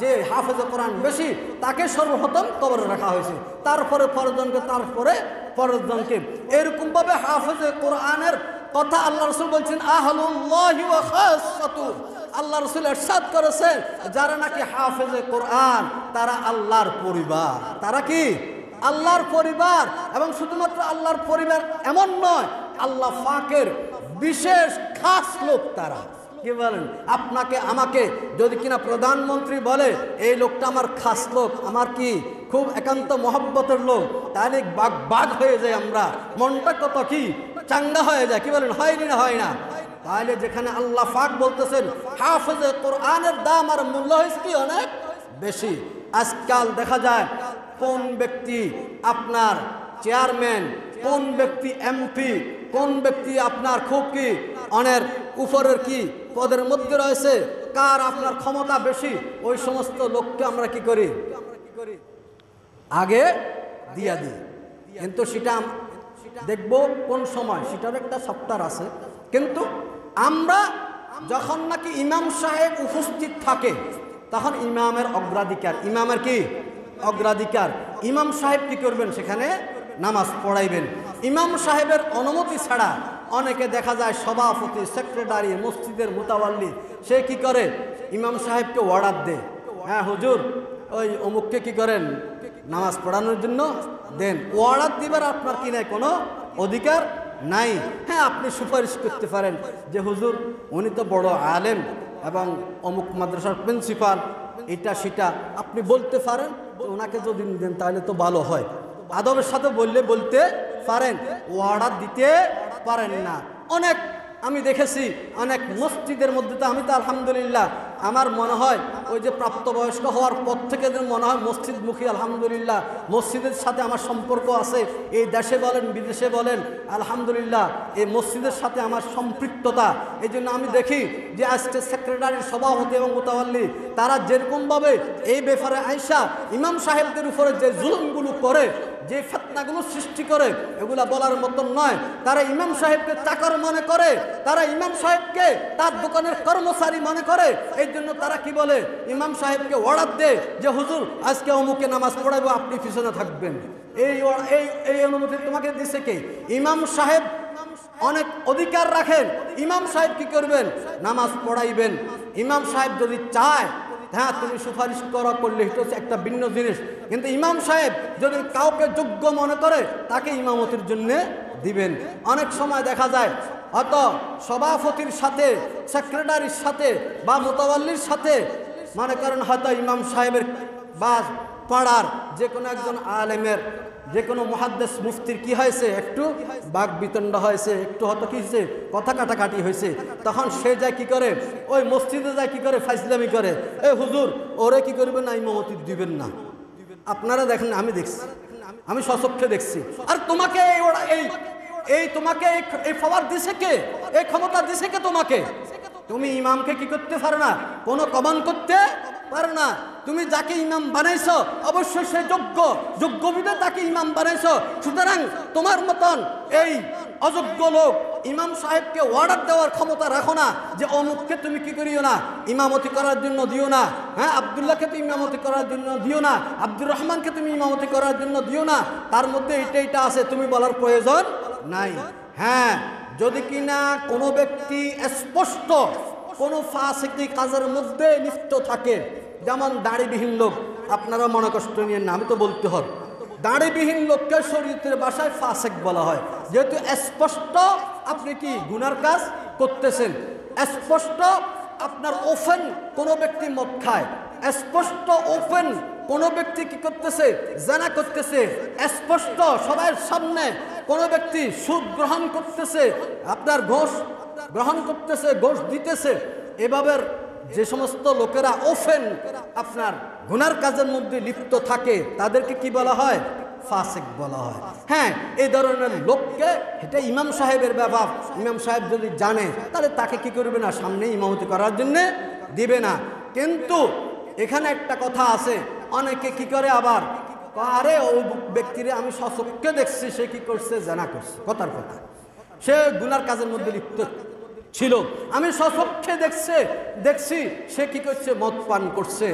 যে হাফেজে কোরআন বেশি তাকে সর্বপ্রথম কবরে রাখা হয়েছে, তারপরে পরেরজনকে, তারপরে পরেরজনকে। এরকমভাবে হাফেজে কোরআনের কথা আল্লাহ রসুল বলছেন আহলুল্লাহি ওয়া খাসসাতু। আল্লাহ রসুল ইরশাদ করেছেন যারা নাকি হাফেজে কোরআন তারা আল্লাহর পরিবার। তারা কি? আল্লাহর পরিবার। এবং শুধুমাত্র আল্লাহর পরিবার এমন নয়, আল্লাহ পাকের বিশেষ খাস লোক তারা। কি বলেন? আপনাকে আমাকে যদি কিনা প্রধানমন্ত্রী বলে এই লোকটা আমার খাস লোক, আমার কি খুব একান্ত মহব্বতের লোক, তাহলে বাগ বাগ হয়ে যায়, আমরা মনটা কত কি চাঙ্গা হয়ে যায়। কি বলেন? হয়নি না? হয় না? তাহলে যেখানে আল্লাহ পাক বলতেছেন হাফেজে কোরআনের দাম আর মূল্য হয়েছে কি অনেক বেশি। আজকাল দেখা যায় কোন ব্যক্তি আপনার চেয়ারম্যান, কোন ব্যক্তি এমপি, কোন ব্যক্তি আপনার খুব কি অনেক উপরের কি পদের মধ্যে রয়েছে, কার আপনার ক্ষমতা বেশি, ওই সমস্ত লোককে আমরা কি করি? আগে দিয়া দিই। কিন্তু সেটা দেখবো কোন সময়, সেটার একটা সপ্তাহ আছে। কিন্তু আমরা যখন নাকি ইমাম সাহেব উপস্থিত থাকে তখন ইমামের অগ্রাধিকার। ইমামের কি অগ্রাধিকার? ইমাম সাহেব কি করবেন? সেখানে নামাজ পড়াইবেন। ইমাম সাহেবের অনুমতি ছাড়া অনেকে দেখা যায় সভাপতি, সেক্রেটারি, মসজিদের মুতাওয়াল্লি, সে কি করে? ইমাম সাহেবকে অর্ডার দেয়, হ্যাঁ হুজুর ওই অমুককে কি করেন নামাজ পড়ানোর জন্য দেন। অর্ডার দিবার আপনার কি নাই, কোনো অধিকার নাই। হ্যাঁ, আপনি সুপারিশ করতে পারেন যে হুজুর উনি তো বড় আলেম এবং অমুক মাদ্রাসার প্রিন্সিপাল, এটা সেটা আপনি বলতে পারেন। ওনাকে যদি দেন তাহলে তো ভালো হয়। আদবের সাথে বলতে পারেন, অর্ডার দিতে পারেন না। অনেক আমি দেখেছি অনেক মসজিদের মধ্যে, তো আমি তো আলহামদুলিল্লাহ আমার মনে হয় ওই যে প্রাপ্তবয়স্ক হওয়ার পর থেকে মনে হয় মসজিদমুখী, আলহামদুলিল্লাহ মসজিদের সাথে আমার সম্পর্ক আছে। এই দেশে বলেন বিদেশে বলেন, আলহামদুলিল্লাহ এই মসজিদের সাথে আমার সম্পৃক্ততা। এই জন্য আমি দেখি যে আজকে সেক্রেটারির সভাপতি এবং মুতাওয়াল্লি তারা যেরকমভাবে এই ব্যাপারে আইসা ইমাম সাহেবদের উপরে যে জুলুমগুলো করে, যে ফিতনাগুলো সৃষ্টি করে, এগুলা বলার মতন নয়। তারা ইমাম সাহেবকে চাকর মনে করে, তারা ইমাম সাহেবকে তার দোকানের কর্মচারী মনে করে। এই জন্য তারা কি বলে? ইমাম সাহেবকে অর্ডার দেয় যে হুজুর আজকে অমুকে নামাজ পড়াইবো, আপনি পিছনে থাকবেন। এই অনুমতি তোমাকে দিছে কে? ইমাম সাহেব অনেক অধিকার রাখেন। ইমাম সাহেব কি করবেন? নামাজ পড়াইবেন। ইমাম সাহেব যদি চায়, হ্যাঁ তুমি সুপারিশ করলে এটা হচ্ছে একটা ভিন্ন জিনিস, কিন্তু ইমাম সাহেব যদি কাউকে যোগ্য মনে করে তাকে ইমামতির জন্য দিবেন। অনেক সময় দেখা যায় হয়তো সভাপতির সাথে, সেক্রেটারির সাথে বা মুতাওয়াল্লির সাথে মনে করেন হয়তো ইমাম সাহেবের বা পাড়ার যে কোনো একজন আলেমের, যে কোনো মুহাদ্দিস মুফতির কি হয়েছে, একটু বাক বিতণ্ড হয়েছে, একটু হয়তো কি হয়েছে, কথা কাটাকাটি হয়েছে। তখন সে যায় কি করে? ওই মসজিদে যায় কি করে? ফাইজলামি করে, এ হুজুর ওরে কি করবেন না, ইমামতি দিবেন না। আপনারা দেখেন, আমি দেখছি, আমি স্বচক্ষে দেখছি। আর তোমাকে তোমাকে এই পাওয়ার দিছে কে? এই ক্ষমতা দিছে কে তোমাকে? তুমি ইমামকে কি করতে পারো না, কোনো কমান করতে পারো না। তুমি যাকে ইমাম বানাইছো অবশ্যই সে যোগ্য বিধে তাকে ইমাম বানাইছো। সুতরাং তোমার মতন এই অযোগ্য লোক ইমাম সাহেবকে অর্ডার দেওয়ার ক্ষমতা রাখো না যে অমুককে তুমি কি করিও না, ইমামতি করার জন্য দিও না। হ্যাঁ, আব্দুল্লাহকে তুমি ইমামতি করার জন্য দিও না, আব্দুর রহমানকে তুমি ইমামতি করার জন্য দিও না। তার মধ্যে এটা আছে, তুমি বলার প্রয়োজন নাই। হ্যাঁ, যদি কিনা কোনো ব্যক্তি স্পষ্ট কোনো ফাসিকি কাজের মধ্যে লিপ্ত থাকে, যেমন দাড়িবিহীন লোক, আপনারা মনে কষ্ট নিয়েন না, আমি তো বলতে হবে, দাড়িবিহীন লোককে শরীয়তের ভাষায় ফাসিক বলা হয়। যেহেতু স্পষ্ট আপনি কি গুনার কাজ করতেছেন, স্পষ্ট আপনার ওপেন কোনো ব্যক্তি মদ খায়, স্পষ্ট ওপেন কোনো ব্যক্তি কি করতেছে, জানা করতেছে, স্পষ্ট সবার সামনে কোনো ব্যক্তি সুদ গ্রহণ করতেছে, আপনার ঘোষ গ্রহণ করতেছে, ঘোষ দিতেছে, এভাবে যে সমস্ত লোকেরা ওপেন আপনার গুনার কাজের মধ্যে লিপ্ত থাকে তাদেরকে কি বলা হয়? ফাসিক বলা হয়। হ্যাঁ, এই ধরনের লোককে, এটা ইমাম সাহেবের ব্যাপার। ইমাম সাহেব যদি জানে তাহলে তাকে কি করবে না, সামনে ইমামতি করার জন্য দিবে না। কিন্তু এখানে একটা কথা আছে, অনেকে কি করে আবার আরে ওই ব্যক্তিরে আমি সচক্ষে দেখছি সে কি করছে, জানা করছে, কথার কথা, সে গুনার কাজের মধ্যে লিপ্ত ছিল, আমি সচক্ষে দেখছি সে কি করছে, মদ পান করছে,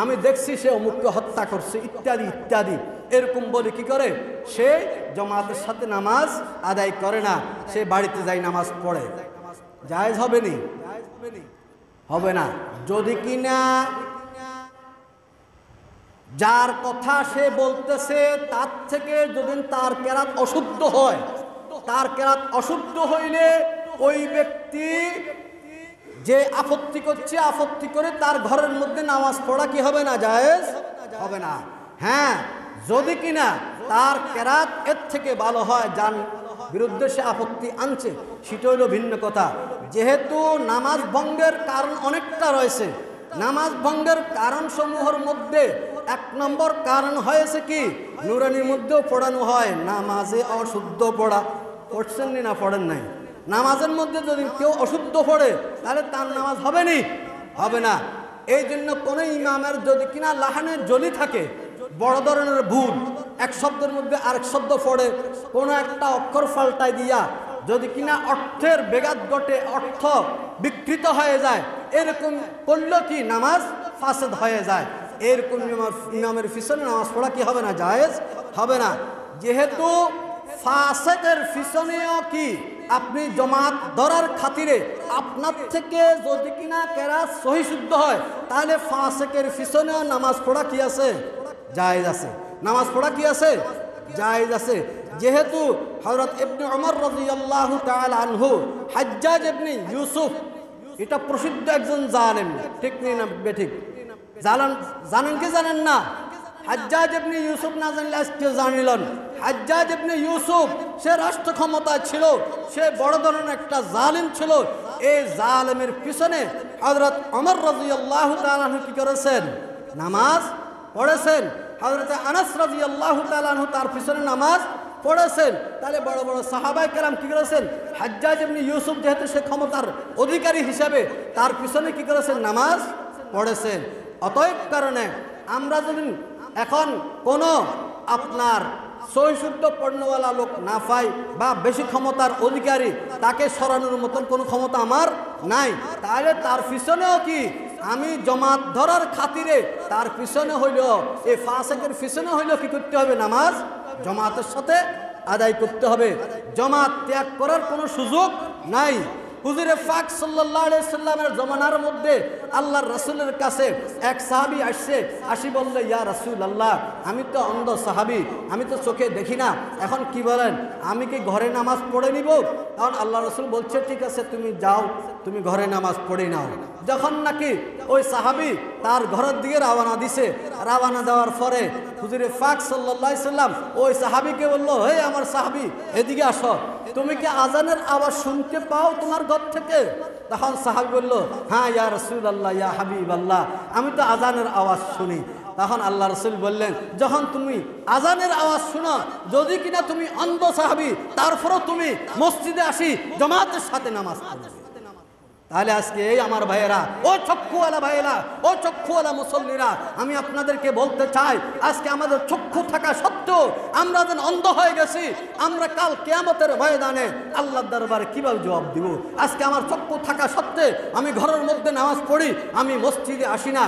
আমি দেখছি সে অমুককে হত্যা করছে, ইত্যাদি ইত্যাদি। এরকম বলে কি করে, সে জামাতের সাথে নামাজ আদায় করে না, সে বাড়িতে যাই নামাজ পড়ে। জায়েজ হবে নি? হবে না। যদি কিনা যার কথা সে বলতেছে তার থেকে যদি তার কেরাত অশুদ্ধ হয়, তার কেরাত অশুদ্ধ হইলে ওই ব্যক্তি যে আপত্তি করছে, আপত্তি করে তার ঘরের মধ্যে নামাজ পড়া কি হবে না, জায়েজ হবে না। হ্যাঁ, যদি কিনা তার কেরাত এর থেকে ভালো হয়, যার বিরুদ্ধে সে আপত্তি আনছে, সেটা হইল ভিন্ন কথা। যেহেতু নামাজ ভঙ্গের কারণ অনেকটা রয়েছে, নামাজ ভঙ্গের কারণ সমূহের মধ্যে 1 নম্বর কারণ হয়েছে কি, নুরানির মধ্যেও পড়ানো হয় নামাজে অশুদ্ধ পড়া। পড়ছেন না পড়েন নাই? নামাজের মধ্যে যদি কেউ অশুদ্ধ পড়ে তাহলে তার নামাজ হবে নি, হবে না। এই জন্য কোনো ইমামের যদি কিনা লাহানের জলি থাকে, বড় ধরনের ভুল, এক শব্দের মধ্যে আরেক শব্দ পড়ে, কোনো একটা অক্ষর পাল্টাই দিয়া যদি কিনা অর্থের বেঘাত ঘটে, অর্থ বিকৃত হয়ে যায়, এরকম করলেও কি নামাজ ফাসেদ হয়ে যায়। এরকম ইমামের পিছনে নামাজ পড়া কি হবে না, জায়েজ হবে না। যেহেতু ফাসেকের পিছনেও কি আপনি জমাত ধরার খাতিরে আপনার থেকে যদি কিনা কেরাত সহি শুদ্ধ হয়, তাহলে ফাসেকের পিছনেও নামাজ পড়া কি আছে, জায়েজ আছে। নামাজ পড়া কি আছে, জায়েজ আছে। যেহেতু হযরত ইবনে ওমর রাদিয়াল্লাহু তাআলা আনহু হাজ্জাজ ইবনে ইউসুফ, এটা প্রসিদ্ধ একজন জালেম, ঠিক নেই না বেঠিক? জানেন কি জানেন না? হাজ্জাজ ইবনে ইউসুফ না জানলে আজকে জানিলেন। হাজ্জাজ ইবনে ইউসুফ সে রাষ্ট্র ক্ষমতা ছিল, সে বড় ধরনের একটা জালিম ছিল। এই জালেমের পিছনে হযরত ওমর রাদিয়াল্লাহু তাআলা আনহু কি করেছেন, নামাজ পড়েছেন। হযরত আনাস রাদিয়াল্লাহু তাআলা আনহু তার পিছনে নামাজ পড়েছেন। তাহলে বড় বড় সাহাবায়ে কেরাম কি করেছেন, হাজ্জাজ ইবনে ইউসুফ যেহেতু সে ক্ষমতার অধিকারী হিসেবে তার পিছনে কি করেছেন, নামাজ পড়েছেন। অতএব কারণে আমরা যদি এখন কোনো আপনার সহিশুদ্ধ পণ্যওয়ালা লোক না পাই বা বেশি ক্ষমতার অধিকারী, তাকে সরানোর মতন কোনো ক্ষমতা আমার নাই, তাহলে তার পিছনেও কি আমি জমাত ধরার খাতিরে তার পিছনে হইল, এই ফাসেকের পিছনে হইল কি করতে হবে, নামাজ জমাতের সাথে আদায় করতে হবে। জমাত ত্যাগ করার কোনো সুযোগ নাই। হুজুরে পাক সাল্লাল্লাহু আলাইহি সাল্লামের জমানার মধ্যে আল্লাহর রাসূলের কাছে এক সাহাবী আসি বললে, ইয়া রাসূলুল্লাহ, আমি তো অন্ধ সাহাবী, আমি তো চোখে দেখি না, এখন কি বলেন, আমি কি ঘরে নামাজ পড়ে নিব? তখন আল্লাহ রাসূল বলছে, ঠিক আছে তুমি যাও, তুমি ঘরে নামাজ পড়ে নাও। যখন নাকি ওই সাহাবী তার ঘরের দিকে রওনা দিছে, রওনা দেওয়ার পরে হুজুরে পাক সাল্লাল্লাহু আলাইহি সাল্লাম ওই সাহাবীকে বলল, হে আমার সাহাবী, এদিকে আসো, তুমি কি আজানের আওয়াজ শুনতে পাও তোমার ঘর থেকে? তখন সাহাবী বলল, হ্যাঁ ইয়া রাসূলুল্লাহ, ইয়া হাবিবাল্লাহ, আমি তো আজানের আওয়াজ শুনি। তখন আল্লাহ রাসূল বললেন, যখন তুমি আজানের আওয়াজ শোনো, যদি কিনা তুমি অন্ধ সাহাবী, তারপরও তুমি মসজিদে আসি জামাতের সাথে নামাজ পড়বে। তাহলে আজকে এই আমার ভাইয়েরা, ও চক্ষুওয়ালা ভাইয়েরা, ও চক্ষুওয়ালা মুসল্লিরা, আমি আপনাদেরকে বলতে চাই, আজকে আমাদের চক্ষু থাকা সত্ত্বেও আমরা যেন অন্ধ হয়ে গেছি। আমরা কাল কিয়ামতের ময়দানে আল্লাহর দরবারে কিভাবে জবাব দিব? আজকে আমার চক্ষু থাকা সত্ত্বে আমি ঘরের মধ্যে নামাজ পড়ি, আমি মসজিদে আসি না।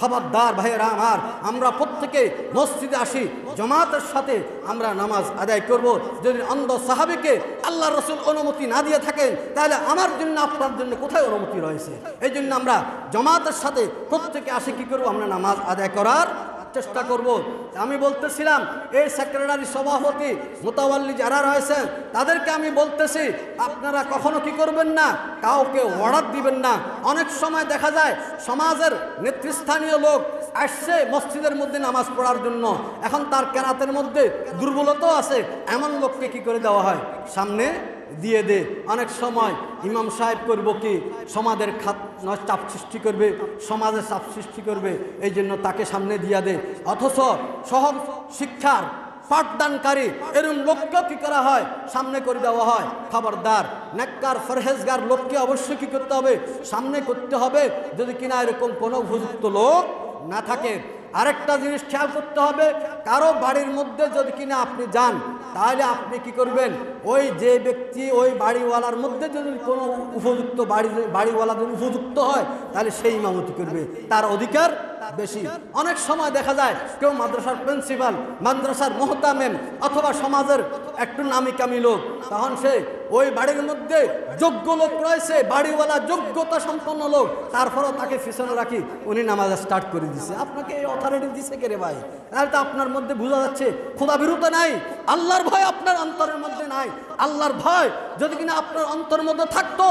খবরদার ভাইয়েরা আমার, আমরা প্রত্যেকে মসজিদে আসি, জামাতের সাথে আমরা নামাজ আদায় করব। যদি অন্ধ সাহাবীকে আল্লাহ রাসূল অনুমতি না দিয়ে থাকেন, তাহলে আমার জন্য আপনার জন্য কোথায় অনুমতি রয়েছে? এই জন্য আমরা জামাতের সাথে প্রত্যেকে আসি, কি করব, আমরা নামাজ আদায় করার চেষ্টা করব। আমি বলতেছিলাম, এই সেক্রেটারি সভাপতি মোতাওয়াল্লি যারা রয়েছেন তাদেরকে আমি বলতেছি, আপনারা কখনো কি করবেন না, কাউকে অর্ডার দিবেন না। অনেক সময় দেখা যায় সমাজের নেতৃস্থানীয় লোক আসছে মসজিদের মধ্যে নামাজ পড়ার জন্য, এখন তার কেরাতের মধ্যে দুর্বলতাও আছে, এমন লোককে কি করে দেওয়া হয়, সামনে দিয়ে দে। অনেক সময় ইমাম সাহেব করব কি, সমাজের চাপ সৃষ্টি করবে, সমাজের চাপ সৃষ্টি করবে, এই জন্য তাকে সামনে দিয়ে দে। অথচ সহজ শিক্ষার পাঠদানকারী এরকম লোককে কি করা হয়, সামনে করে দেওয়া হয়। খবরদার, নেককার ফরহেজগার লোককে অবশ্যই কি করতে হবে, সামনে করতে হবে, যদি কিনা এরকম কোনো উপযুক্ত লোক না থাকে। আরেকটা জিনিস খেয়াল করতে হবে, কারো বাড়ির মধ্যে যদি কিনা আপনি যান, তাহলে আপনি কি করবেন, ওই যে ব্যক্তি ওই বাড়িওয়ালার মধ্যে যদি কোনো উপযুক্ত বাড়িওয়ালা যদি উপযুক্ত হয়, তাহলে সেই ইমামতি করবে, তার অধিকার বেশি। অনেক সময় দেখা যায় কেউ মাদ্রাসার প্রিন্সিপাল, মাদ্রাসার মোহতামেম অথবা সমাজের একটু নামি কামি লোক, তখন সে ওই বাড়ির মধ্যে যোগ্য লোক রয়েছে, বাড়িওয়ালা যোগ্যতা সম্পন্ন লোক, তারপরও তাকে পিছনে রাখি উনি নামাজ স্টার্ট করে দিছে। আপনাকে এই অথরিটি দিছে কে রে ভাই? তাহলে তো আপনার মধ্যে বোঝা যাচ্ছে খোদা বিরুদ্ধে নাই, আল্লাহর ভয় আপনার অন্তরের মধ্যে নাই। আল্লাহর ভয় যদি কিনা আপনার অন্তরের মধ্যে থাকতো,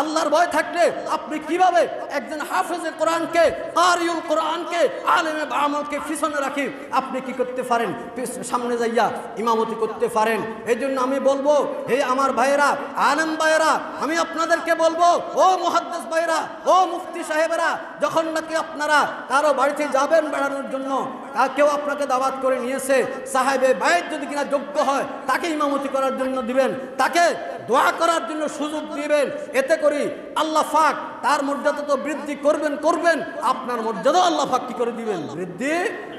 আল্লাহর ভয় থাকলে আপনি কিভাবে একজন হাফেজে কোরআনকে, কারিউল কোরআনকে, আলেমে আমলকে পিছনে রাখি আপনি কি করতে পারেন, সামনে যাইয়া ইমামতি করতে পারেন। এই জন্য আমি বলবো, হে আমার ভাইয়েরা, আলেম ভাইয়েরা, আমি আপনাদেরকে বলবো, ও মুহাদ্দিস ভাইয়েরা, ও মুফতি সাহেবেরা, যখন নাকি আপনারা কারো বাড়িতে যাবেন বেড়ানোর জন্য, কেউ আপনাকে দাওয়াত করে নিয়েছে, সাহেবে বাইত যদি কিনা যোগ্য হয় তাকে ইমামতি করার জন্য দিবেন, তাকে দোয়া করার জন্য সুযোগ দিবেন। এতে করি আল্লাহ পাক তার মর্যাদা তো বৃদ্ধি করবেন, আপনার মর্যাদা আল্লাহ পাক কি করে দিবেন, বৃদ্ধি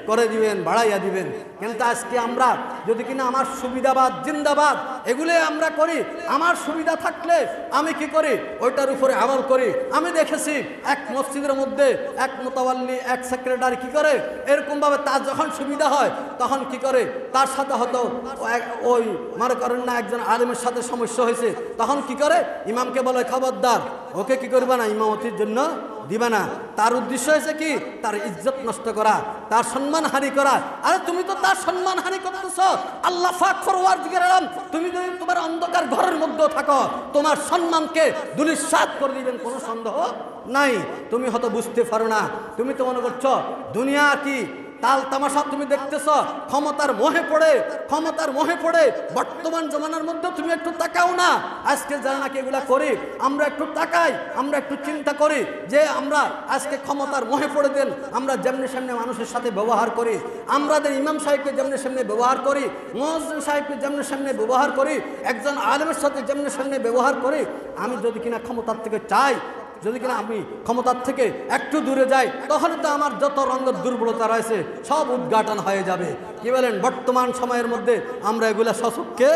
করে দিবেন, বাড়াইয়া দিবেন। কিন্তু আজকে আমরা যদি কিনা আমার সুবিধাবাদ জিন্দাবাদ এগুলো আমরা করি, আমার সুবিধা থাকলে আমি কি করি, ওইটার উপরে আমল করি। আমি দেখেছি এক মসজিদের মধ্যে এক মোতাওয়াল্লি, এক সেক্রেটারি কি করে, এরকমভাবে তার যখন সুবিধা হয় তখন কি করে, তার সাথে হয়তো ওই মনে করেন না একজন আলেমের সাথে সমস্যা হয়েছে, তখন কি করে, ইমামকে বলে খবরদার ওকে কি করবে না, ইমামতির জন্য দিবে না। তার উদ্দেশ্য হয়েছে কি, তার ইজ্জত নষ্ট করা, তার সম্মানহানি করা। আরে তুমি তো তার সম্মানহানি করতেছ। আল্লাহ পাক ফরওয়ারদিগার আলম, তুমি যদি তোমার অন্ধকার ঘরের মধ্যে থাকো, তোমার সম্মানকে ধূলিসাৎ করে দিবেন, কোনো সন্দেহ নাই। তুমি হয়তো বুঝতে পারো না, তুমি তো মনে করছো দুনিয়া কি তাল তামাশা তুমি দেখতেছ, ক্ষমতার মোহে পড়ে বর্তমান জমানার মধ্যে তুমি একটু তাকাও না। আজকে যারা নাকি এগুলা করি, আমরা একটু তাকাই, আমরা একটু চিন্তা করি যে আমরা আজকে ক্ষমতার মোহে পড়ে দেন, আমরা যেমনি সামনে মানুষের সাথে ব্যবহার করি, আমাদের ইমাম সাহেবকে যেমনি সামনে ব্যবহার করি, মুয়াজ্জিন সাহেবকে যেমনি সামনে ব্যবহার করি, একজন আলেমের সাথে যেমনি সামনে ব্যবহার করি। আমি যদি কিনা ক্ষমতার থেকে চাই, যদি কিনা আমি ক্ষমতার থেকে একটু দূরে যাই, তখন তো আমার যত রঙের দুর্বলতা রয়েছে সব উদ্ঘাটন হয়ে যাবে। কি বলেন? বর্তমান সময়ের মধ্যে আমরা এগুলা সচক্ষে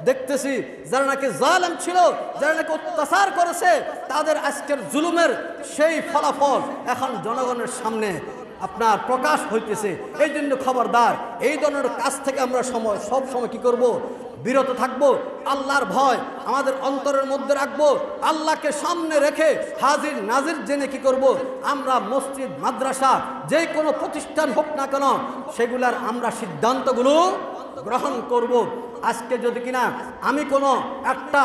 দেখতেছি। যারা নাকি জালেম ছিল, যারা নাকি অত্যাচার করেছে, তাদের আজকের জুলুমের সেই ফলাফল এখন জনগণের সামনে আপনার প্রকাশ হইতেছে। এই জন্য খবরদার, এই ধরনের কাজ থেকে আমরা সব সময় কি করব, বিরত থাকবো। আল্লাহর ভয় আমাদের অন্তরের মধ্যে রাখবো, আল্লাহকে সামনে রেখে হাজির নাজির জেনে কি করব, আমরা মসজিদ, মাদ্রাসা, যে কোনো প্রতিষ্ঠান হোক না কেন, সেগুলার আমরা সিদ্ধান্তগুলো গ্রহণ করব। আজকে যদি কিনা আমি কোনো একটা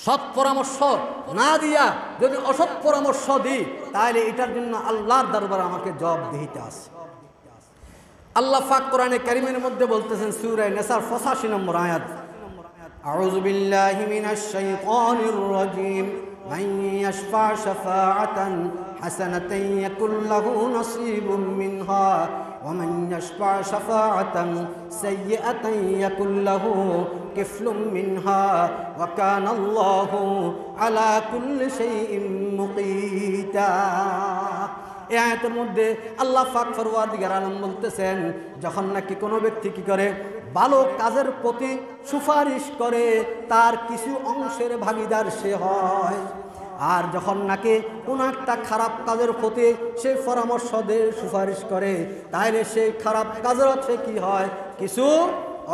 সৎ পরামর্শ না দিয়া যদি অসৎ পরামর্শ দিই, তাহলে এটার জন্য আল্লাহর দরবারে আমাকে জবাবদিহিতে আছে। আল্লাহ পাক কোরআনে কারীমের মধ্যে বলতেছেন, সূরা নিসার 85 নম্বর আয়াত, আউযু বিল্লাহি মিনাশ শাইতানির রাজীম, মান ইয়াশফা শাফাআতান হাসানাতান ইয়াকুল লাহু নাসীবুম মিনহা ওয়া মান ইয়াশফা শাফাআতান সাইয়্যাতান ইয়াকুল লাহু কিফলুম মিনহা ওয়া কানা আল্লাহু আলা কুল্লি শাইইন মুকীতা। এই আয়াতের মধ্যে আল্লাহ পাক ফরওয়ারদিগার আলম বলতেছেন, যখন নাকি কোনো ব্যক্তি কি করে, ভালো কাজের প্রতি সুপারিশ করে, তার কিছু অংশের ভাগীদার সে হয়। আর যখন নাকি কোনো একটা খারাপ কাজের প্রতি সে পরামর্শ দেয়, সুপারিশ করে, তাহলে সেই খারাপ কাজের সে কি হয়, কিছু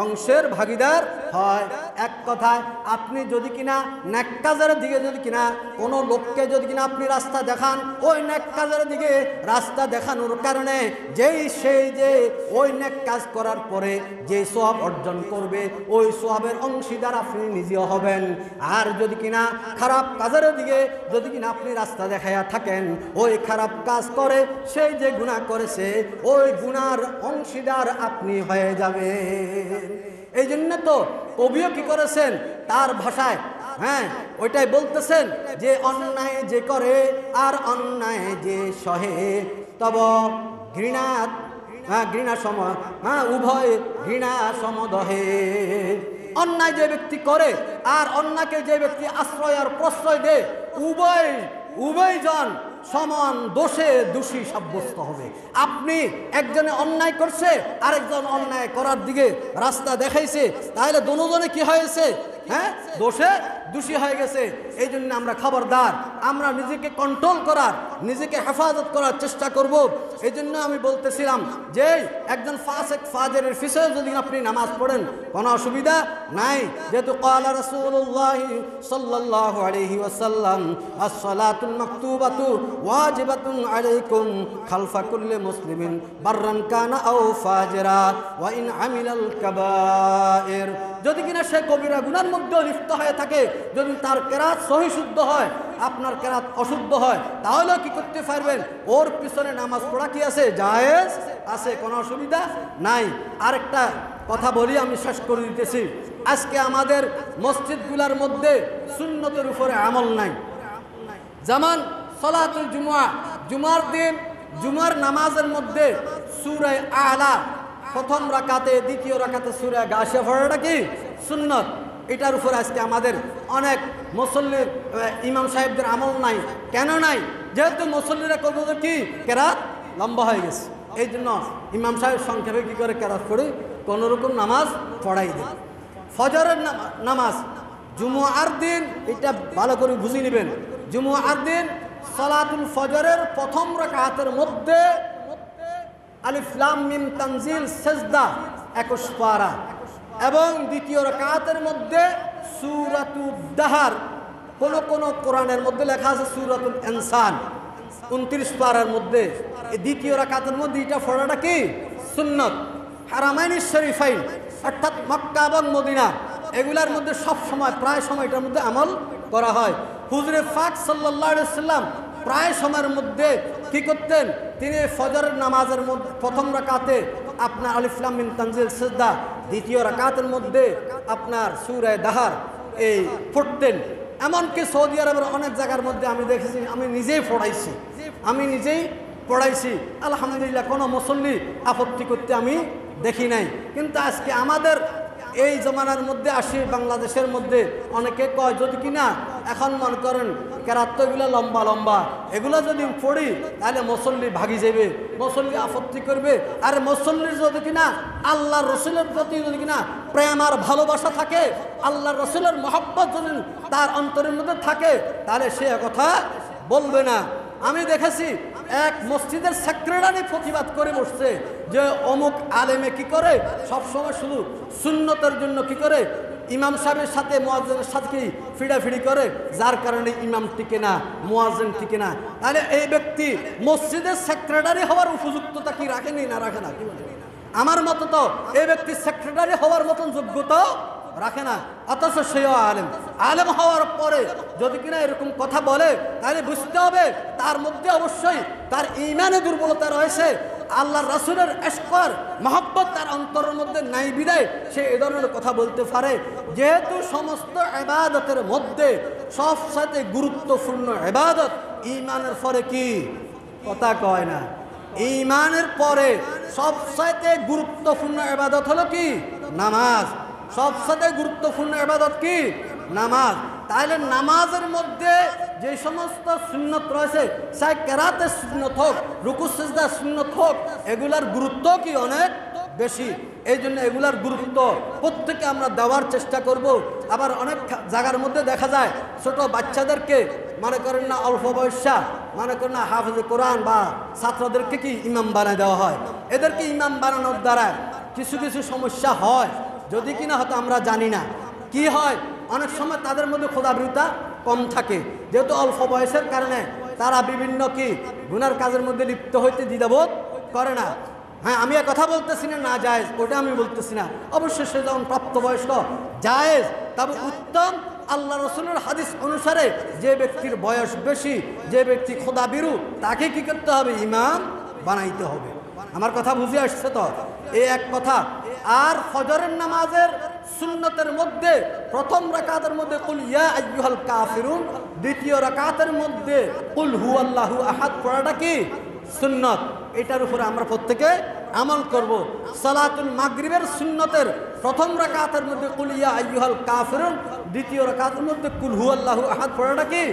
অংশের ভাগীদার হয়। এক কথায় আপনি যদি কিনা নেক কাজের দিকে যদি কিনা কোনো লোককে যদি কিনা আপনি রাস্তা দেখান, ওই নেক কাজের দিকে রাস্তা দেখানোর কারণে সেই যে ওই নেক কাজ করার পরে যে সওয়াব অর্জন করবে, ওই সওয়াবের অংশীদার আপনি নিজেও হবেন। আর যদি কিনা খারাপ কাজের দিকে যদি কিনা আপনি রাস্তা দেখাইয়া থাকেন, ওই খারাপ কাজ করে সেই যে গুনাহ করেছে, ওই গুনার অংশীদার আপনি হয়ে যাবেন। এই জন্য তো কবিও কি করেছেন, তার ভাষায় ওইটাই বলতেছেন যে অন্যায় যে করে আর অন্যায় যে সহে, তব ঘৃণা সম উভয় ঘৃণা সমদহে। অন্যায় যে ব্যক্তি করে আর অন্যকে যে ব্যক্তি আশ্রয় আর প্রশ্রয় দেয়, উভয়জন সমান দোষে দোষী সাব্যস্ত হবে। আপনি একজনে অন্যায় করছে, আরেকজন অন্যায় করার দিকে রাস্তা দেখাইছে, তাহলে দুজনে কি হয়েছে? হ্যাঁ, দোষে দোষী হয়ে গেছে। এই জন্য আমরা খবরদার, আমরা নিজেকে কন্ট্রোল করার, নিজেকে হেফাজত করার চেষ্টা করব। এই জন্য আমি বলতেছিলাম যে একজন ফাসিক ফাজেরের পিছনে যদি আপনি নামাজ পড়েন কোনো অসুবিধা নাই, যেহেতু ক্বালা রাসূলুল্লাহ সাল্লাল্লাহু আলাইহি ওয়াসাল্লাম আস-সালাতুল মাকতুবাতু ওয়াজিবাতুন আলাইকুম খালফা কুল্লি মুসলিমিন বাররান কানা আও ফাজিরা ওয়া ইন আমিলাল কাবায়ের। যদি কিনা সে কবিরা গুনার মধ্যে লিপ্ত হয়ে থাকে, যদি তার কেরাত সহি শুদ্ধ হয়, আপনার কেরাত অশুদ্ধ হয়, তাহলে কি করতে পারবেন? ওর পিছনে নামাজ পড়া কি আছে? জায়েজ আছে, কোনো অসুবিধা নাই। আরেকটা কথা বলি, আমি শেষ করে দিতেছি। আজকে আমাদের মসজিদগুলোর মধ্যে সুন্নতের উপরে আমল নাই। যেমন সালাতুল জুমআ, জুমার দিন জুমার নামাজের মধ্যে সূরা আলা প্রথম রাকাতে, দ্বিতীয় রাকাতে সূরা গাশিয়া পড়াটা কি সুন্নত। এটার উপর আজকে আমাদের অনেক মুসল্লির, ইমাম সাহেবদের আমল নাই। কেন নাই? যেহেতু মুসল্লিরা করবো কি কেরাত লম্বা হয়ে গেছে, এই জন্য ইমাম সাহেব সংক্ষেপে কি করে কেরাত পড়ে কোনোরকম নামাজ পড়াই দেয়। ফজরের নামাজ জুমআর দিন, এটা ভালো করে বুঝে নেবেন। জুমআর দিন সালাতুল ফজরের প্রথম রাকাতের মধ্যে আলিফ লাম মিম তানজিল সেজদা 21 পারা, এবং দ্বিতীয় রাকাতের মধ্যে সূরাতুদ দাহর, কোন কোরআনের মধ্যে লেখা আছে সূরাতুল ইনসান 29 পারার মধ্যে। এই দ্বিতীয় রাকাতের মধ্যে এটা পড়াটা কি সুন্নত। হারামাইন শরীফাইন অর্থাৎ মক্কা এবং মদিনা, এগুলার মধ্যে সব সময় প্রায় সময় এটার মধ্যে আমল করা হয়। হুজুরে পাক সাল্লাল্লাহু আলাইহি সাল্লাম প্রায় সময়ের মধ্যে কি করতেন? তিনি ফজরের নামাজের মধ্যে প্রথম রাকাতে আপনার আলিফ লাম মিম তানজিল সিজদা, দ্বিতীয় রাকাতের মধ্যে আপনার সূরা দাহর এই পড়তেন। এমনকি সৌদি আরবের অনেক জায়গার মধ্যে আমি দেখেছি, আমি নিজেই পড়াইছি, আলহামদুলিল্লাহ কোনো মুসল্লি আপত্তি করতে আমি দেখি নাই। কিন্তু আজকে আমাদের এই জমানার মধ্যে আসি, বাংলাদেশের মধ্যে অনেকে কয় যদি কিনা এখন মনে করেন কেরাতগুলো লম্বা লম্বা, এগুলো যদি পড়ি তাহলে মুসল্লি ভাগি যাবে, মুসল্লি আপত্তি করবে। আর মুসল্লির যদি কিনা আল্লাহ রসুলের প্রতি যদি কিনা প্রেম আর ভালোবাসা থাকে, আল্লাহ রসুলের মহব্বত যদি তার অন্তরের মধ্যে থাকে, তাহলে সে কথা বলবে না। আমি দেখেছি এক মসজিদের সেক্রেটারি প্রতিবাদ করে বসছে যে অমুক আলেমে কি করে সবসময় শুধু সুন্নতের জন্য কি করে ইমাম সাহেবের সাথে মুয়াজ্জিনের সাথে কি ফিডাফিডি করে, যার কারণে ইমাম টিকে না, মুয়াজ্জিন টিকে না। তাহলে এই ব্যক্তি মসজিদের সেক্রেটারি হওয়ার উপযুক্ততা কি রাখেনি না রাখে না? কি বলে? আমার মতো তো এই ব্যক্তি সেক্রেটারি হওয়ার মতন যোগ্যতা রাখে না, অথচ সেও আলেম হওয়ার পরে যদি কিনা এরকম কথা বলে, তাহলে বুঝতে হবে তার মধ্যে অবশ্যই তার ঈমানে দুর্বলতা রয়েছে। আল্লাহ রাসূলের ইশকর মহব্বত তার অন্তরের মধ্যে নাই বিদায় সে এ ধরনের কথা বলতে পারে। যেহেতু সমস্ত ইবাদতের মধ্যে সবচেয়ে গুরুত্বপূর্ণ ইবাদত ঈমানের পরে কি কথা কয় না, ঈমানের পরে সবচেয়ে গুরুত্বপূর্ণ ইবাদত হলো কি নামাজ। সবচেয়ে গুরুত্বপূর্ণ ইবাদত কি নামাজ। তাহলে নামাজের মধ্যে যে সমস্ত সুন্নত রয়েছে, চাই কেরাতের সুন্নত হোক, রুকু সিজদার সুন্নত হোক, এগুলার গুরুত্ব কি অনেক বেশি। এই জন্য এগুলার গুরুত্ব প্রত্যেকে আমরা দেওয়ার চেষ্টা করব। আবার অনেক জায়গার মধ্যে দেখা যায় ছোট বাচ্চাদেরকে মনে করেন না অল্প বয়সা, মনে করেন না হাফেজে কোরআন বা ছাত্রদেরকে কি ইমাম বানায় দেওয়া হয়। এদেরকে ইমাম বানানোর দ্বারা কিছু কিছু সমস্যা হয়, যদি কিনা হয়তো আমরা জানি না। কি হয়, অনেক সময় তাদের মধ্যে খোদাবৃত্তা কম থাকে, যেহেতু অল্প বয়সের কারণে তারা বিভিন্ন কি গুনার কাজের মধ্যে লিপ্ত হইতে দ্বিধাবোধ করে না। হ্যাঁ, আমি এক কথা বলতেছি না না জায়েজ, ওটা আমি বলতেছি না। অবশ্যই সে যখন প্রাপ্তবয়স্ক জায়েজ, তবে উত্তম আল্লাহ রসুলের হাদিস অনুসারে যে ব্যক্তির বয়স বেশি, যে ব্যক্তি খোদাবিরু, তাকে কি করতে হবে? ইমাম বানাইতে হবে। আমার কথা বুঝে আসছে তো? এই এক কথা। আর ফজরের নামাজের সুন্নতের মধ্যে প্রথম রাকাতের মধ্যে কুল ইয়া আইয়ুহাল কাফিরুন, দ্বিতীয় রাকাতের মধ্যে কুল হুয়াল্লাহু আহাদ পড়াটা কি সুন্নত। এটার উপরে আমরা প্রত্যেকে আমল করব। সালাতুল মাগরিবের সুন্নতের প্রথম রাকাতের মধ্যে কুল ইয়া আইয়ুহাল কাফিরুন, দ্বিতীয় রাকাতের মধ্যে কুল হুয়াল্লাহু আহাদ পড়াটা কি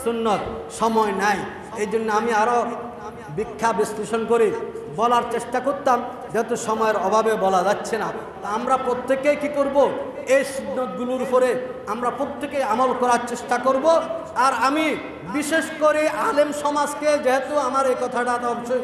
সুন্নত। সময় নাই, এই জন্য আমি আরো ব্যাখ্যা বিশ্লেষণ করে বলার চেষ্টা করতাম, যেহেতু সময়ের অভাবে বলা যাচ্ছে না। তা আমরা প্রত্যেকেই কি করব, এই সুন্নতগুলোর উপরে আমরা প্রত্যেকেই আমল করার চেষ্টা করব। আর আমি বিশেষ করে আলেম সমাজকে, যেহেতু আমার এই কথাটা অবশ্যই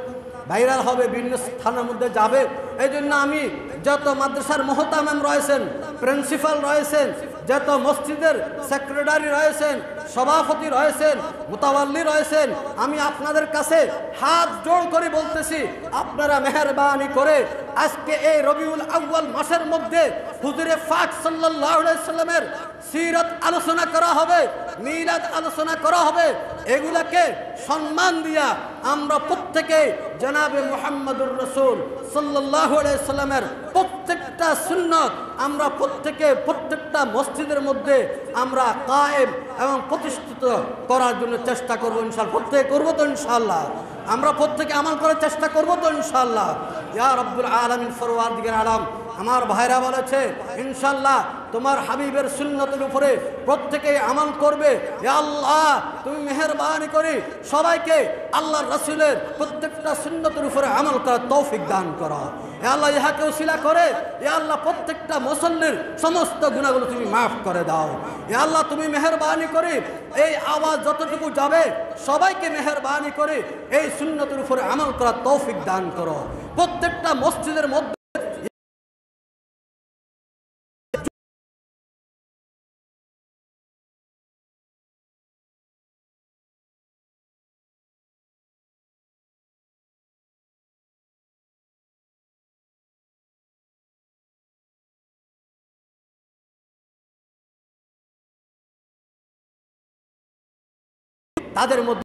ভাইরাল হবে, বিভিন্ন স্থানের মধ্যে যাবে, এই জন্য আমি যত মাদ্রাসার মোহতামিম রয়েছেন, প্রিন্সিপাল রয়েছেন, যত মসজিদের সেক্রেটারি রয়েছেন, সভাপতি রয়েছেন, মুতাওয়াল্লি রয়েছেন, আমি আপনাদের কাছে হাত জোড় করে বলতেছি, আপনারা মেহেরবানি করে আজকে এই রবিউল আউয়াল মাসের মধ্যে হুজুরে পাক সাল্লাল্লাহু আলাইহি সাল্লামের সিরাত আলোচনা করা হবে, মিলাদ আলোচনা করা হবে। এগুলাকে সম্মান দিয়া আমরা প্রত্যেকে জনাবে মুহাম্মদুর রাসূল সাল্লাল্লাহু আলাইহি সাল্লামের প্রত্যেকটা সুন্নাত আমরা প্রত্যেকে প্রত্যেকটা মসজিদের মধ্যে আমরা কায়েম এবং প্রতিষ্ঠিত করার জন্য চেষ্টা করব ইনশাআল্লাহ। প্রত্যেকে করব তো ইনশাআল্লাহ, আমরা প্রত্যেকে আমল করার চেষ্টা করব তো ইনশাআল্লাহ। ইয়া রব্বুল আলামিন, ফরওয়ারদিগার আলম, আমার ভাইরা বলেছে ইনশাআল্লাহ তোমার হাবিবের সুন্নতের উপরে প্রত্যেকে আমল করবে। ইয়া আল্লাহ, তুমি মেহেরবানি করে সবাইকে আল্লাহর রাসূলের প্রত্যেকটা সুন্নতের উপরে আমল করার তৌফিক দান করো। ইয়া আল্লাহ, ইহাকে উসিলা করে ইয়া আল্লাহ প্রত্যেকটা মুসল্লির সমস্ত গুনাহগুলো তুমি মাফ করে দাও। ইয়া আল্লাহ, তুমি মেহেরবানি করে এই আওয়াজ যতটুকু যাবে সবাইকে মেহেরবানি করে এই সুন্নতের উপরে আমল করার তৌফিক দান করো। প্রত্যেকটা মসজিদের মধ্যে তাদের মধ্যে